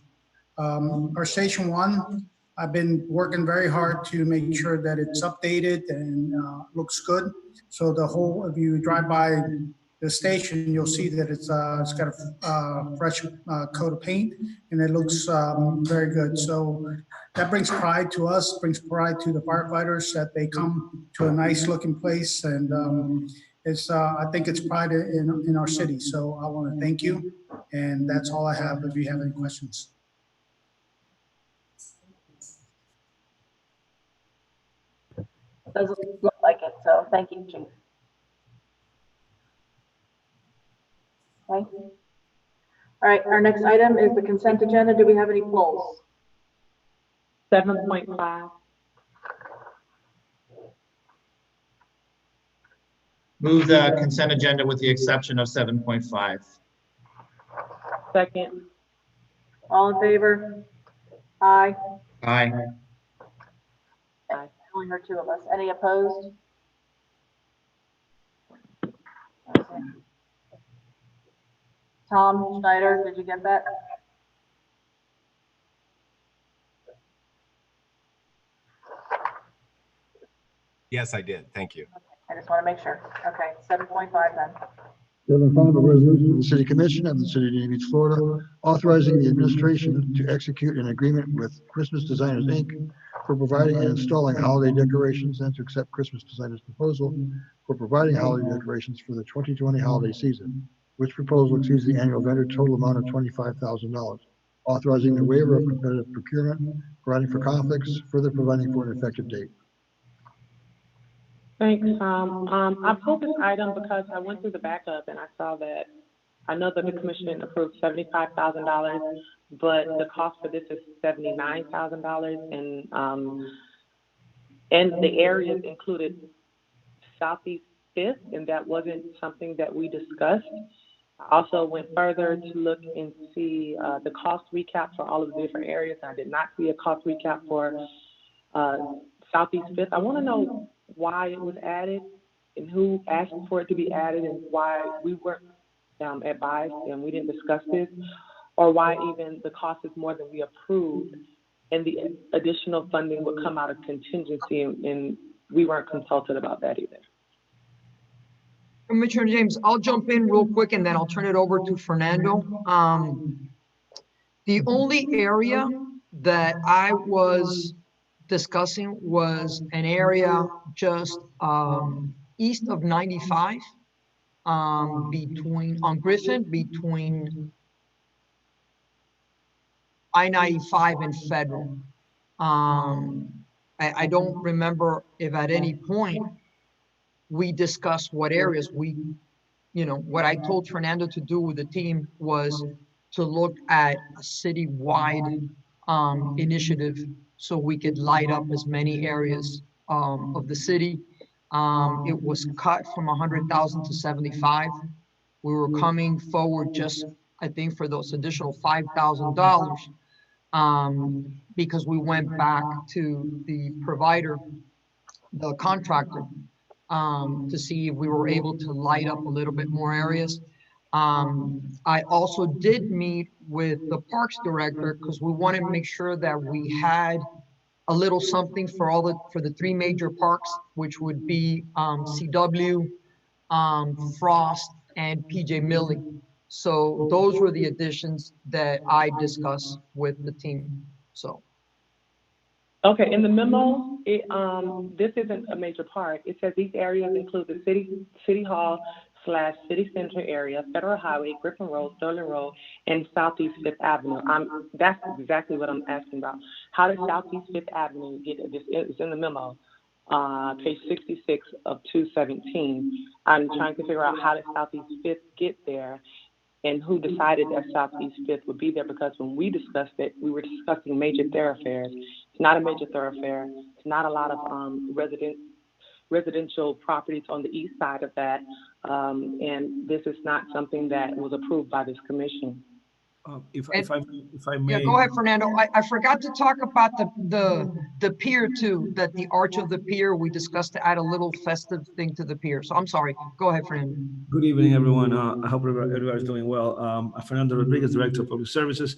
[SPEAKER 14] Our Station 1, I've been working very hard to make sure that it's updated and looks good. So if you drive by the station, you'll see that it's got a fresh coat of paint, and it looks very good. So that brings pride to us, brings pride to the firefighters that they come to a nice looking place, and I think it's pride in our city. So I want to thank you, and that's all I have if you have any questions.
[SPEAKER 1] Doesn't look like it, so thank you, Chief. Okay. All right, our next item is the consent agenda. Do we have any polls?
[SPEAKER 11] 7.5.
[SPEAKER 12] Move the consent agenda with the exception of 7.5.
[SPEAKER 11] Second.
[SPEAKER 1] All in favor? Aye.
[SPEAKER 12] Aye.
[SPEAKER 1] I only heard two of us. Any opposed? Okay. Tom Schneider, did you get that?
[SPEAKER 3] Yes, I did. Thank you.
[SPEAKER 1] I just want to make sure. Okay, 7.5 then.
[SPEAKER 7] 7.5, a resolution of the City Commission of the City of Dania Beach, Florida, authorizing the administration to execute an agreement with Christmas Designers, Inc. for providing and installing holiday decorations and to accept Christmas Designers' proposal for providing holiday decorations for the 2020 holiday season, which proposal exceeds the annual vendor total amount of $25,000, authorizing the waiver of competitive procurement, providing for conflicts, further providing for an effective date.
[SPEAKER 11] Thanks, Tom. I pulled this item because I went through the backup and I saw that I know that the commission approved $75,000, but the cost for this is $79,000, and the areas included Southeast Fifth, and that wasn't something that we discussed. I also went further to look and see the cost recap for all of the different areas. I did not see a cost recap for Southeast Fifth. I want to know why it was added and who asked for it to be added and why we weren't advised and we didn't discuss this, or why even the cost is more than we approved and the additional funding would come out of contingency, and we weren't consulted about that either.
[SPEAKER 6] Commissioner James, I'll jump in real quick and then I'll turn it over to Fernando. The only area that I was discussing was an area just east of 95, on Griffin, between I-95 and Federal. I don't remember if at any point we discussed what areas what I told Fernando to do with the team was to look at a citywide initiative so we could light up as many areas of the city. It was cut from 100,000 to 75. We were coming forward just, I think, for those additional $5,000 because we went back to the provider, the contractor, to see if we were able to light up a little bit more areas. I also did meet with the Parks Director because we wanted to make sure that we had a little something for the three major parks, which would be CW, Frost, and PJ Millie. So those were the additions that I discussed with the team. So.
[SPEAKER 11] Okay, in the memo, this isn't a major part. It says these areas include the city hall / city center area, Federal Highway, Griffin Road, Sterling Road, and Southeast Fifth Avenue. That's exactly what I'm asking about. How did Southeast Fifth Avenue get this? It's in the memo, page 66 of 217. I'm trying to figure out how did Southeast Fifth get there, and who decided that Southeast Fifth would be there, because when we discussed it, we were discussing major thoroughfares. It's not a major thoroughfare. It's not a lot of residential properties on the east side of that, and this is not something that was approved by this commission.
[SPEAKER 15] If I may.
[SPEAKER 6] Yeah, go ahead, Fernando. I forgot to talk about the pier too, that the arch of the pier, we discussed to add a little festive thing to the pier. So I'm sorry. Go ahead, Fernando.
[SPEAKER 15] Good evening, everyone. I hope everybody's doing well. Fernando Rodriguez, Director of Public Services.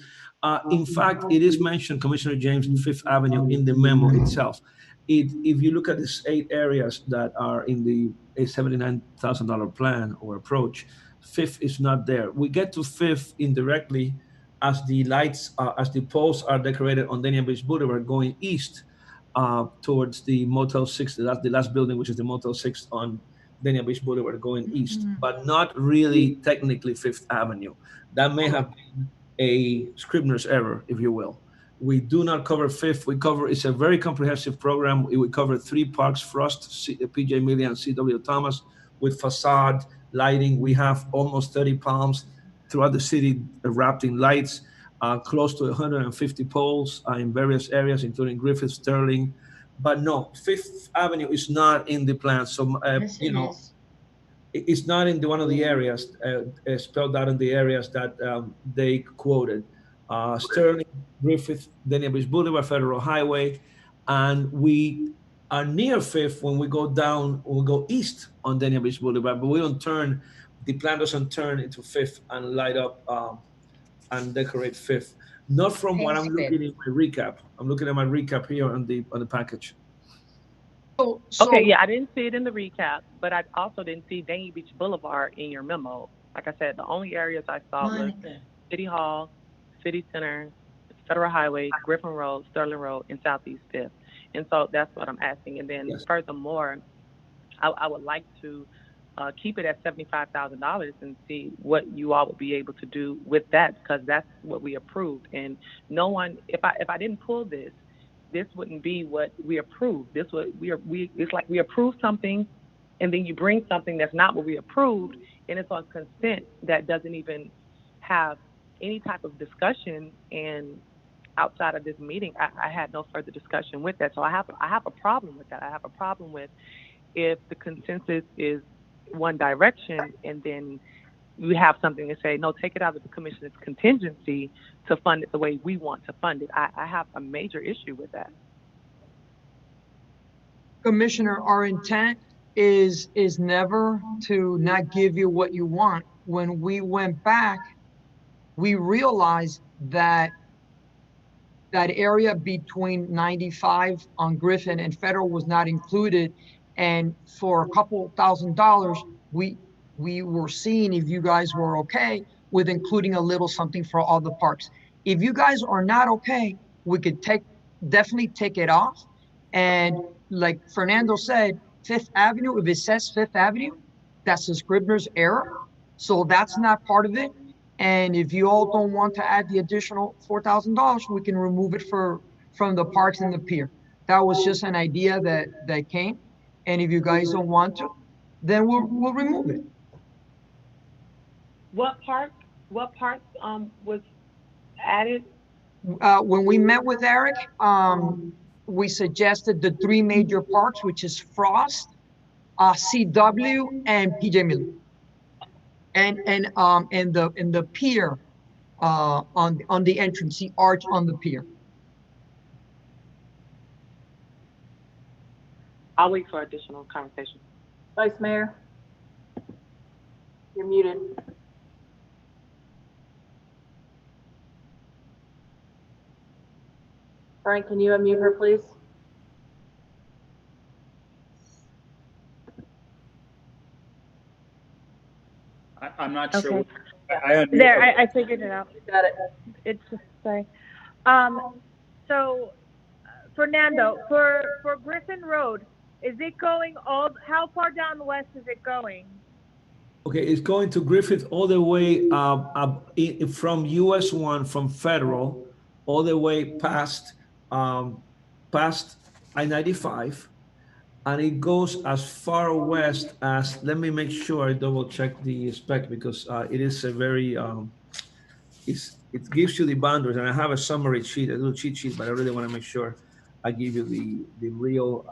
[SPEAKER 15] In fact, it is mentioned, Commissioner James, Fifth Avenue in the memo itself. If you look at these 8 areas that are in the $79,000 plan or approach, Fifth is not there. We get to Fifth indirectly as the lights, as the poles are decorated on Dania Beach Boulevard going east towards the Motel 6. That's the last building, which is the Motel 6 on Dania Beach Boulevard going east, but not really technically Fifth Avenue. That may have been a Scribner's error, if you will. We do not cover Fifth. It's a very comprehensive program. We cover 3 parks, Frost, PJ Millie, and CW Thomas, with facade lighting. We have almost 30 palms throughout the city wrapped in lights, close to 150 poles in various areas, including Griffith, Sterling. But no, Fifth Avenue is not in the plan. So, it's not in one of the areas spelled out in the areas that they quoted. Sterling, Griffith, Dania Beach Boulevard, Federal Highway, and we are near Fifth when we go down, when we go east on Dania Beach Boulevard, but we don't turn, the plan doesn't turn into Fifth and light up and decorate Fifth. Not from what I'm looking at my recap. I'm looking at my recap here on the package.
[SPEAKER 11] Okay, yeah, I didn't see it in the recap, but I also didn't see Dania Beach Boulevard in your memo. Like I said, the only areas I saw was City Hall, City Center, Federal Highway, Griffin Road, Sterling Road, and Southeast Fifth. And so that's what I'm asking. And then furthermore, I would like to keep it at $75,000 and see what you all would be able to do with that, because that's what we approved. And no one, if I didn't pull this, this wouldn't be what we approved. It's like we approved something, and then you bring something that's not what we approved, and it's on consent that doesn't even have any type of discussion, and outside of this meeting, I had no further discussion with that. So I have a problem with that. I have a problem with if the consensus is one direction and then you have something to say, no, take it out of the commission's contingency to fund it the way we want to fund it. I have a major issue with that.
[SPEAKER 6] Commissioner, our intent is never to not give you what you want. When we went back, we realized that that area between 95 on Griffin and Federal was not included. And for a couple $1,000s, we were seeing if you guys were okay with including a little something for all the parks. If you guys are not okay, we could definitely take it off. And like Fernando said, Fifth Avenue, if it says Fifth Avenue, that's a Scribner's error. So that's not part of it. And if you all don't want to add the additional $4,000, we can remove it from the parks and the pier. That was just an idea that came. And if you guys don't want to, then we'll remove it.
[SPEAKER 11] What park was added?
[SPEAKER 6] When we met with Eric, we suggested the 3 major parks, which is Frost, CW, and PJ Miller. And the pier on the entrance, the arch on the pier.
[SPEAKER 11] I'll wait for additional conversation.
[SPEAKER 1] Vice Mayor, you're muted. Frank, can you unmute her, please?
[SPEAKER 16] I'm not
[SPEAKER 5] Okay.
[SPEAKER 16] sure. I
[SPEAKER 5] There, I figured it out.
[SPEAKER 1] Got it.
[SPEAKER 5] It's just, sorry. So, Fernando, for Griffin Road, is it going how far down the west is it going?
[SPEAKER 15] Okay, it's going to Griffith all the way from US 1, from Federal, all the way past I-95, and it goes as far west as, let me make sure I double check the spec, because it is a very, it gives you the boundaries, and I have a summary sheet, a little cheat sheet, but I really want to make sure I give you the real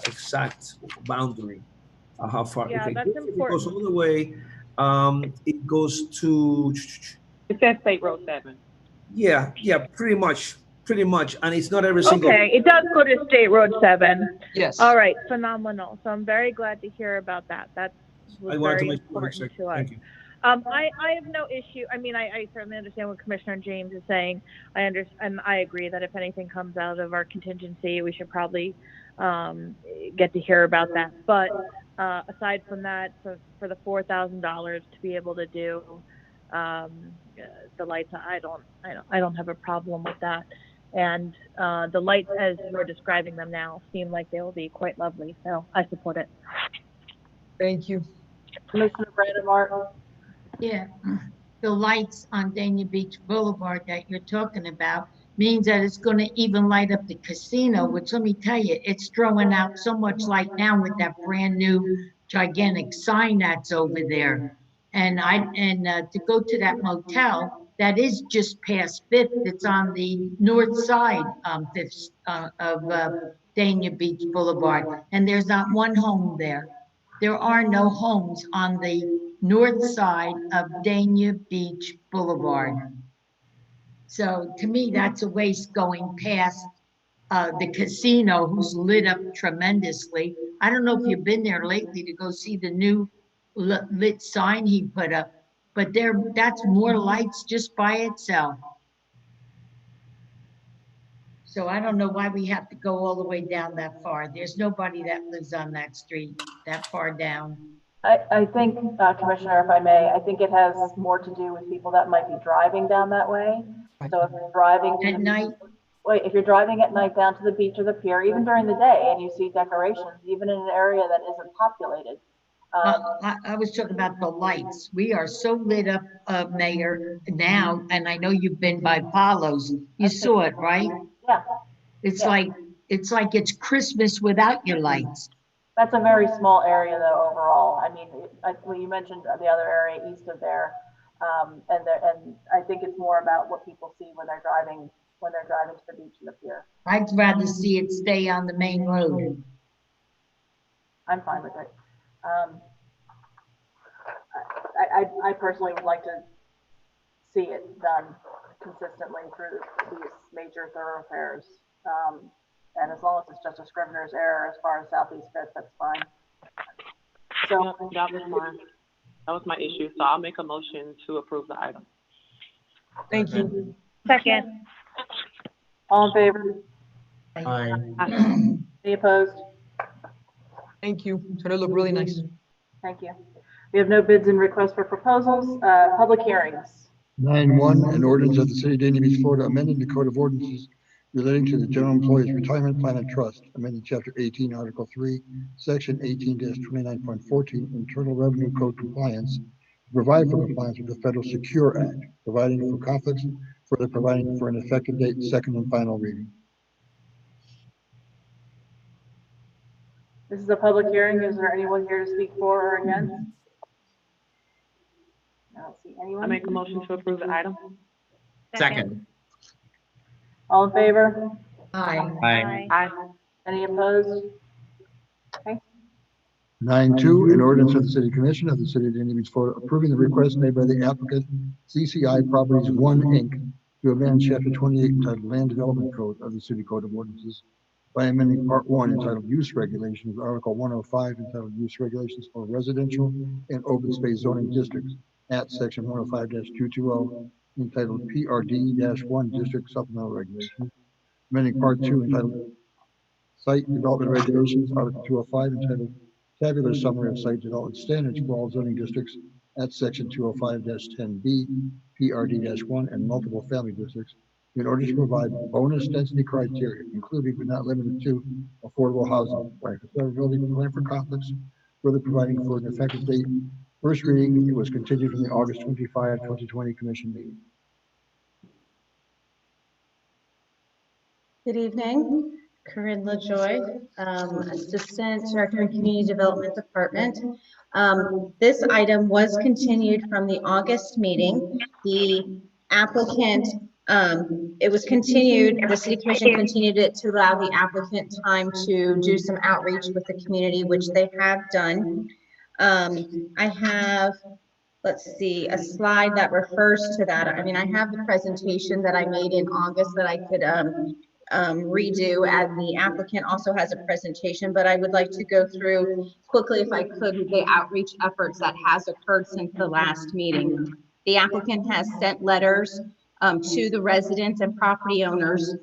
[SPEAKER 15] exact boundary. How far?
[SPEAKER 5] Yeah,
[SPEAKER 15] Okay.
[SPEAKER 5] that's
[SPEAKER 15] It goes
[SPEAKER 5] important.
[SPEAKER 15] all the way. It goes to.
[SPEAKER 11] It says State Road 7.
[SPEAKER 15] Yeah, pretty much, and it's not every single.
[SPEAKER 5] Okay, it does go to State Road 7.
[SPEAKER 6] Yes.
[SPEAKER 5] All right, phenomenal. So I'm very glad to hear about that. That was
[SPEAKER 15] I wanted to
[SPEAKER 5] very
[SPEAKER 15] make sure.
[SPEAKER 5] important to us.
[SPEAKER 15] Thank you.
[SPEAKER 5] I have no issue. I mean, I certainly understand what Commissioner James is saying. I understand, and I agree that if anything comes out of our contingency, we should probably get to hear about that. But aside from that, for the $4,000 to be able to do the lights, I don't have a problem with that. And the lights, as we're describing them now, seem like they will be quite lovely. So I support it.
[SPEAKER 6] Thank you.
[SPEAKER 1] Commissioner Brandon Martin.
[SPEAKER 4] Yeah, the lights on Dania Beach Boulevard that you're talking about means that it's going to even light up the casino, which, let me tell you, it's throwing out so much light now with that brand new gigantic sign that's over there. And to go to that motel that is just past Fifth, it's on the north side of Dania Beach Boulevard, and there's not one home there. There are no homes on the north side of Dania Beach Boulevard. So to me, that's a waste going past the casino, who's lit up tremendously. I don't know if you've been there lately to go see the new lit sign he put up, but that's more lights just by itself. So I don't know why we have to go all the way down that far. There's nobody that lives on that street that far down.
[SPEAKER 1] I think, Commissioner, if I may, I think it has more to do with people that might be driving down that way. So if you're driving
[SPEAKER 4] at night,
[SPEAKER 1] if you're driving at night down to the beach or the pier, even during the day, and you see decorations, even in an area that isn't populated.
[SPEAKER 4] I was talking about the lights. We are so lit up, Mayor, now, and I know you've been by Palos. You saw it, right?
[SPEAKER 1] Yeah.
[SPEAKER 4] It's like it's Christmas without your lights.
[SPEAKER 1] That's a very small area though overall. I mean, well, you mentioned the other area east of there. And I think it's more about what people see when they're driving to the beach and the pier.
[SPEAKER 4] I'd rather see it stay on the main road.
[SPEAKER 1] I'm fine with it. I personally would like to see it done consistently through these major thoroughfares. And as long as it's just a scrivener's error as far as Southeast Fifth, that's fine. So
[SPEAKER 11] Yep, that was my issue. So I'll make a motion to approve the item.
[SPEAKER 6] Thank you.
[SPEAKER 5] Second.
[SPEAKER 1] All in favor?
[SPEAKER 12] Aye.
[SPEAKER 1] Any opposed?
[SPEAKER 6] Thank you. So it'll look really nice.
[SPEAKER 1] Thank you. We have no bids and requests for proposals. Public hearings.
[SPEAKER 7] 9.1, an ordinance of the city of Dania Beach, Florida, amending the code of ordinances relating to the general employees retirement plan and trust, amending chapter 18, article 3, section 18-29.14, internal revenue code compliance, to provide for compliance with the Federal Secure Act, providing for conflicts, further providing for an effective date, second and final reading.
[SPEAKER 1] This is a public hearing. Is there anyone here to speak for or against? I don't see anyone.
[SPEAKER 11] I make a motion to approve the item.
[SPEAKER 12] Second.
[SPEAKER 1] All in favor?
[SPEAKER 4] Aye.
[SPEAKER 12] Aye.
[SPEAKER 11] Aye.
[SPEAKER 1] Any opposed? Okay.
[SPEAKER 7] 9.2, an ordinance of the City Commission of the City of Dania Beach, Florida, approving the request made by the applicant CCI Properties 1, Inc. to amend Chapter 28 entitled Land Development Code of the City Code of Ordinances by amending Part 1 entitled Use Regulations, Article 105 entitled Use Regulations for Residential and Open Space Zoning Districts at Section 105-220 entitled PRD-1 District Supplemental Regulations, amending Part 2 entitled Site Development Regulations, Article 205 entitled Tabular Summary of Site Development Standards for all zoning districts at Section 205-10B, PRD-1, and multiple family districts in order to provide bonus density criteria, including but not limited to affordable housing, right, accessibility plan for conflicts, further providing for an effective date. First reading, it was continued from the August 25, 2020 Commission meeting.
[SPEAKER 17] Good evening, Corinne LaJoy, Assistant Director in Community Development Department. This item was continued from the August meeting. The applicant, it was continued, the City Commission continued it to allow the applicant time to do some outreach with the community, which they have done. I have, let's see, a slide that refers to that. I mean, I have the presentation that I made in August that I could redo, as the applicant also has a presentation, but I would like to go through quickly, if I could, the outreach efforts that has occurred since the last meeting. The applicant has sent letters to the residents and property owners,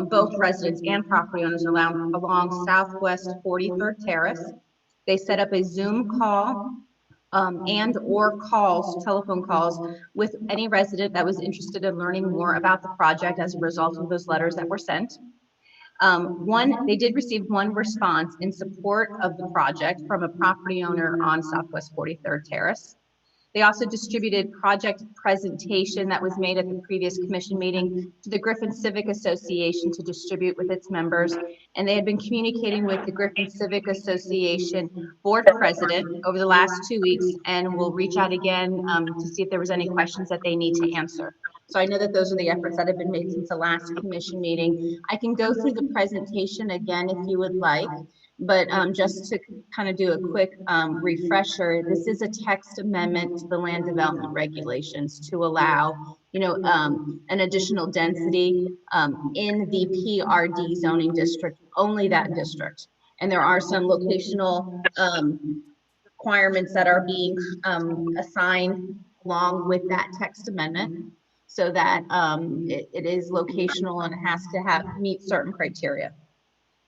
[SPEAKER 17] both residents and property owners along Southwest 43rd Terrace. They set up a Zoom call and or telephone calls with any resident that was interested in learning more about the project as a result of those letters that were sent. They did receive one response in support of the project from a property owner on Southwest 43rd Terrace. They also distributed project presentation that was made at the previous commission meeting to the Griffin Civic Association to distribute with its members. And they had been communicating with the Griffin Civic Association board president over the last 2 weeks, and will reach out again to see if there was any questions that they need to answer. So I know that those are the efforts that have been made since the last commission meeting. I can go through the presentation again if you would like. But just to kind of do a quick refresher, this is a text amendment to the land development regulations to allow, an additional density in the PRD zoning district, only that district. And there are some locational requirements that are being assigned along with that text amendment, so that it is locational and it has to meet certain criteria.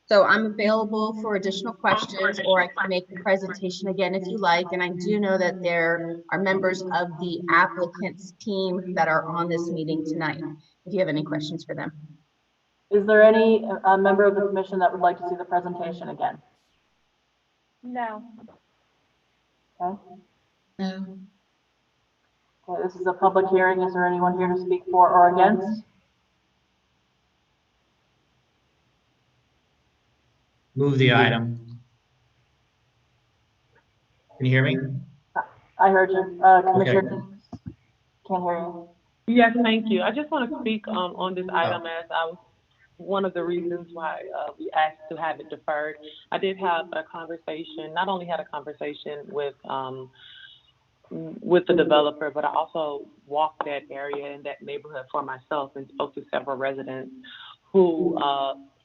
[SPEAKER 17] So I'm available for additional questions, or I can make the presentation again if you like. And I do know that there are members of the applicant's team that are on this meeting tonight, if you have any questions for them.
[SPEAKER 1] Is there any member of the commission that would like to see the presentation again?
[SPEAKER 5] No.
[SPEAKER 1] Okay.
[SPEAKER 4] No.
[SPEAKER 1] Okay, this is a public hearing. Is there anyone here to speak for or against?
[SPEAKER 12] Move the item. Can you hear me?
[SPEAKER 1] I heard you. Commissioner, can't hear you.
[SPEAKER 11] Yes, thank you. I just want to speak on this item as I was one of the reasons why we asked to have it deferred. I did have a conversation, not only had a conversation with the developer, but I also walked that area in that neighborhood for myself and spoke to several residents who,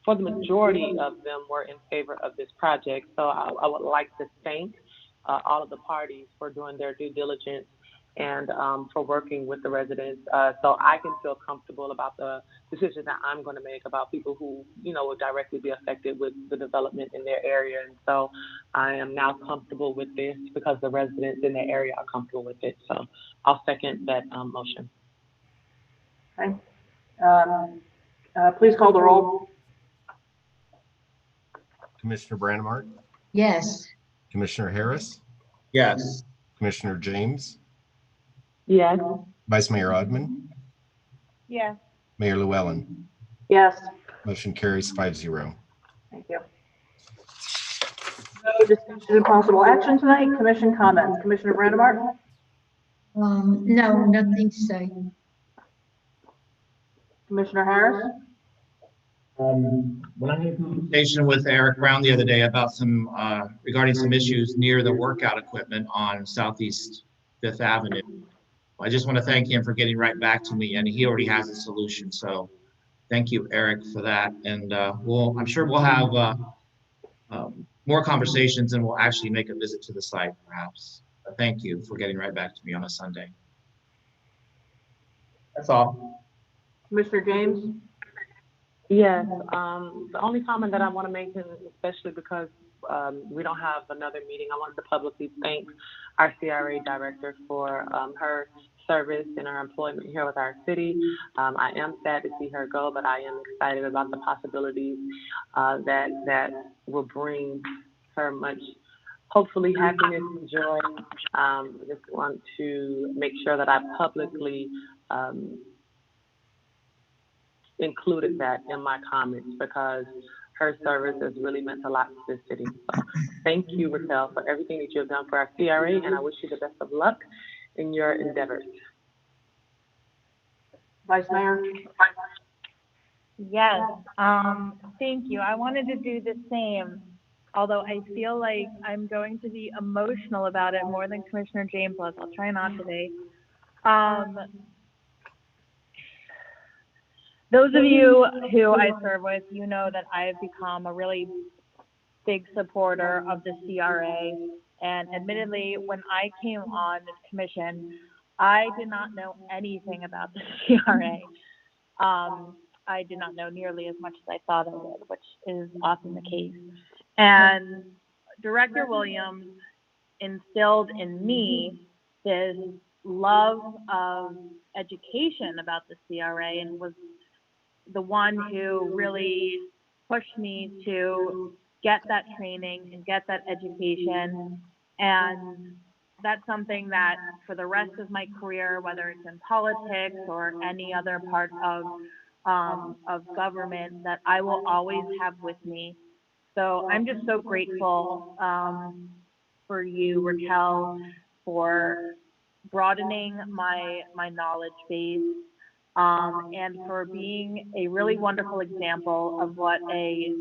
[SPEAKER 11] for the majority of them, were in favor of this project. So I would like to thank all of the parties for doing their due diligence and for working with the residents, so I can feel comfortable about the decision that I'm going to make about people who, you know, will directly be affected with the development in their area. And so I am now comfortable with this because the residents in the area are comfortable with it. So I'll second that motion.
[SPEAKER 1] Okay. Please call the roll.
[SPEAKER 3] Commissioner Brandimart,
[SPEAKER 4] Yes.
[SPEAKER 3] Commissioner Harris,
[SPEAKER 12] Yes.
[SPEAKER 3] Commissioner James,
[SPEAKER 11] Yes.
[SPEAKER 3] Vice Mayor Odman,
[SPEAKER 5] Yes.
[SPEAKER 3] Mayor Llewellyn.
[SPEAKER 1] Yes.
[SPEAKER 3] Motion carries 5-0.
[SPEAKER 1] Thank you. No discussion and possible action tonight. Commission comments. Commissioner Brandimart?
[SPEAKER 4] No, nothing to say.
[SPEAKER 1] Commissioner Harris?
[SPEAKER 12] When I had a conversation with Eric Brown the other day about some, regarding some issues near the workout equipment on Southeast Fifth Avenue, I just want to thank him for getting right back to me, and he already has a solution. So thank you, Eric, for that. And I'm sure we'll have more conversations, and we'll actually make a visit to the site perhaps. But thank you for getting right back to me on a Sunday. That's all.
[SPEAKER 1] Commissioner James?
[SPEAKER 11] Yes, the only comment that I want to make, and especially because we don't have another meeting, I wanted to publicly thank our CRA director for her service and her employment here with our city. I am sad to see her go, but I am excited about the possibilities that will bring her much, hopefully, happiness and joy. I just want to make sure that I publicly included that in my comments because her service has really meant a lot to this city. So thank you, Raquel, for everything that you have done for our CRA, and I wish you the best of luck in your endeavors.
[SPEAKER 1] Vice Mayor?
[SPEAKER 5] Yes, thank you. I wanted to do the same, although I feel like I'm going to be emotional about it more than Commissioner James was. I'll try not to be. Those of you who I serve with, you know that I've become a really big supporter of the CRA. And admittedly, when I came on this commission, I did not know anything about the CRA. I did not know nearly as much as I thought I would, which is often the case. And Director Williams instilled in me this love of education about the CRA and was the one who really pushed me to get that training and get that education. And that's something that for the rest of my career, whether it's in politics or any other part of government, that I will always have with me. So I'm just so grateful for you, Raquel, for broadening my knowledge base. And for being a really wonderful example of what a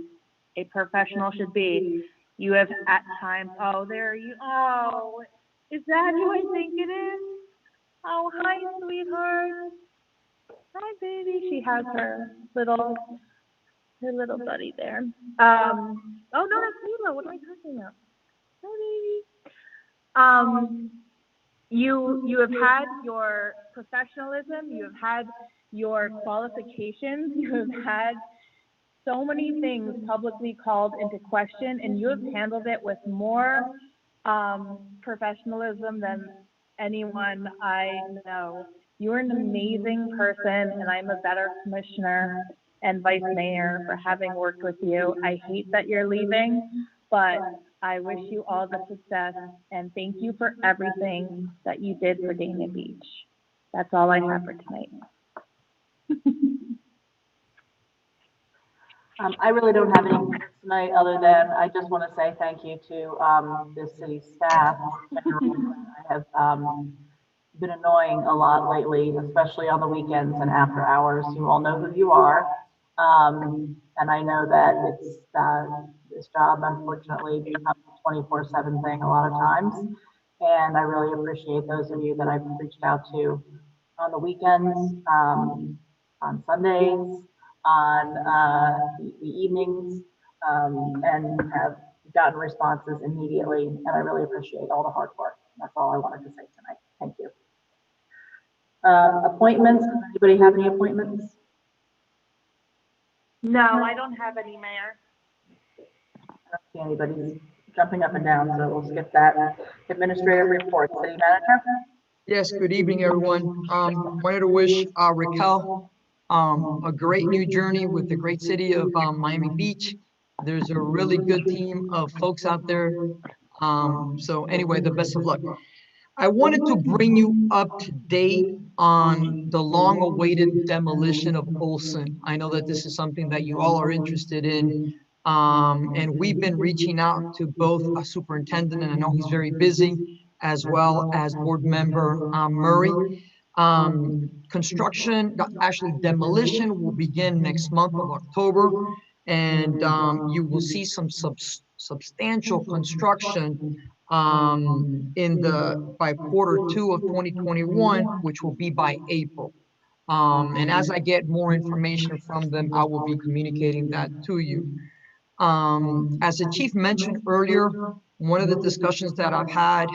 [SPEAKER 5] professional should be. You have at times, oh, there you, oh, is that who I think it is? Oh, hi, sweetheart. Hi, baby. She has her little buddy there. Oh, no, that's Mila. What am I talking about? Hi, baby. You have had your professionalism, you have had your qualifications, you have had so many things publicly called into question, and you have handled it with more professionalism than anyone I know. You are an amazing person, and I'm a better commissioner and vice mayor for having worked with you. I hate that you're leaving, but I wish you all the success, and thank you for everything that you did for Dania Beach. That's all I have for tonight.
[SPEAKER 1] I really don't have any comments tonight, other than I just want to say thank you to the city staff. I have been annoying a lot lately, especially on the weekends and after hours. You all know who you are. And I know that it's this job, unfortunately, becomes a 24/7 thing a lot of times. And I really appreciate those of you that I've reached out to on the weekends, on Sundays, on the evenings, and have gotten responses immediately. And I really appreciate all the hard work. That's all I wanted to say tonight. Thank you. Appointments, does anybody have any appointments?
[SPEAKER 5] No, I don't have any, Mayor.
[SPEAKER 1] I don't see anybody jumping up and down, so we'll skip that. Administrative report, city manager?
[SPEAKER 6] Yes, good evening, everyone. Wanted to wish Raquel a great new journey with the great city of Miami Beach. There's a really good team of folks out there. So anyway, the best of luck. I wanted to bring you up to date on the long-awaited demolition of Olson. I know that this is something that you all are interested in. And we've been reaching out to both a superintendent, and I know he's very busy, as well as board member Murray. Construction, actually demolition, will begin next month of October, and you will see some substantial construction by Q2 of 2021, which will be by April. And as I get more information from them, I will be communicating that to you. As the chief mentioned earlier, one of the discussions that I've had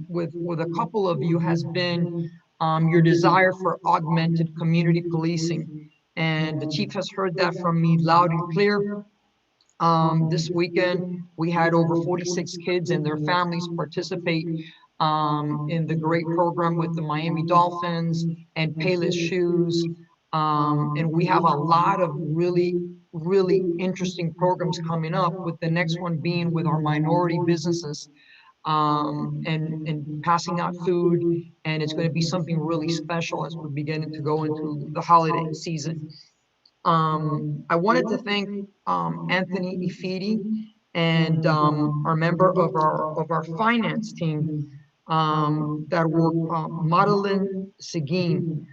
[SPEAKER 6] with a couple of you has been your desire for augmented community policing. And the chief has heard that from me loud and clear. This weekend, we had over 46 kids and their families participate in the great program with the Miami Dolphins and Payless Shoes. And we have a lot of really interesting programs coming up, with the next one being with our minority businesses and passing out food. And it's going to be something really special as we're beginning to go into the holiday season. I wanted to thank Anthony Ifidi and our member of our finance team that were Madeline Seguin.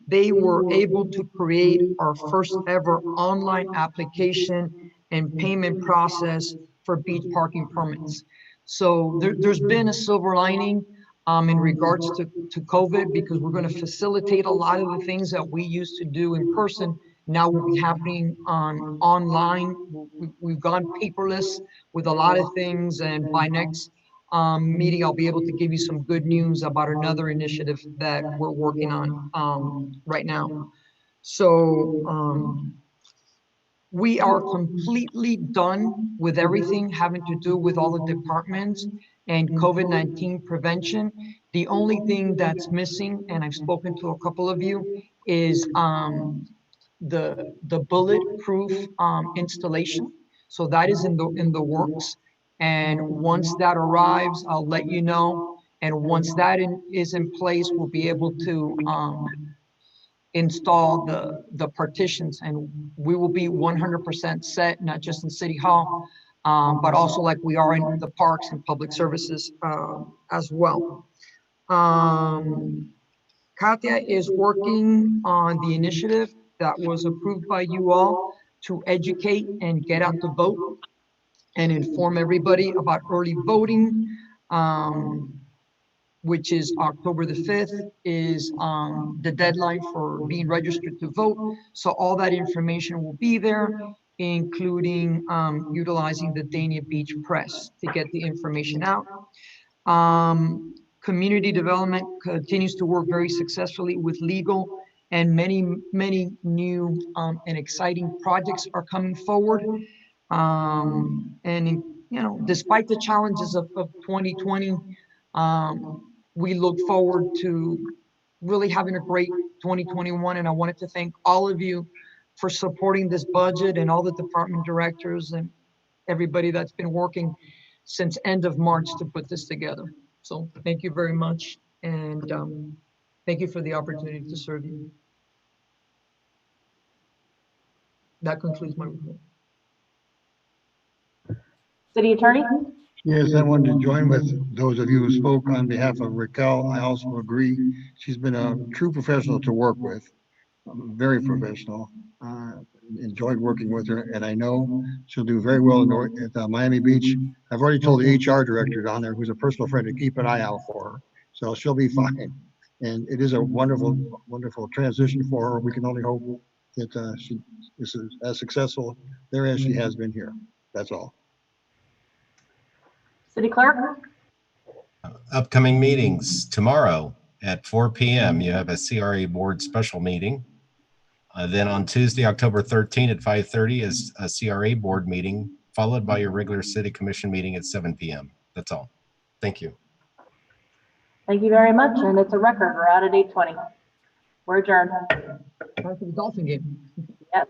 [SPEAKER 6] They were able to create our first ever online application and payment process for beach parking permits. So there's been a silver lining in regards to COVID, because we're going to facilitate a lot of the things that we used to do in person. Now will be happening online. We've gone paperless with a lot of things, and by next meeting, I'll be able to give you some good news about another initiative that we're working on right now. So we are completely done with everything having to do with all the departments and COVID-19 prevention. The only thing that's missing, and I've spoken to a couple of you, is the bulletproof installation. So that is in the works. And once that arrives, I'll let you know. And once that is in place, we'll be able to install the partitions, and we will be 100% set, not just in City Hall, but also like we are in the parks and public services as well. Katia is working on the initiative that was approved by you all to educate and get out the vote and inform everybody about early voting, which is October the 5th is the deadline for being registered to vote. So all that information will be there, including utilizing the Dania Beach Press to get the information out. Community development continues to work very successfully with legal, and many new and exciting projects are coming forward. And you know, despite the challenges of 2020, we look forward to really having a great 2021. And I wanted to thank all of you for supporting this budget, and all the department directors and everybody that's been working since end of March to put this together. So thank you very much. And thank you for the opportunity to serve you. That concludes my report.
[SPEAKER 1] City Attorney?
[SPEAKER 7] Yes, I wanted to join with those of you who spoke on behalf of Raquel. I also agree. She's been a true professional to work with, very professional. Enjoyed working with her, and I know she'll do very well at Miami Beach. I've already told the HR director down there, who's a personal friend, to keep an eye out for her. So she'll be fine. And it is a wonderful, wonderful transition for her. We can only hope that she is as successful there as she has been here. That's all.
[SPEAKER 1] City Clerk?
[SPEAKER 3] Upcoming meetings tomorrow at 4 p.m. You have a CRA board special meeting. Then on Tuesday, October 13 at 5:30 is a CRA board meeting, followed by your regular city commission meeting at 7 p.m. That's all. Thank you.
[SPEAKER 1] Thank you very much, and it's a record. We're out at 8:20. We're adjourned.
[SPEAKER 6] Time for the Dolphin game.
[SPEAKER 1] Yes.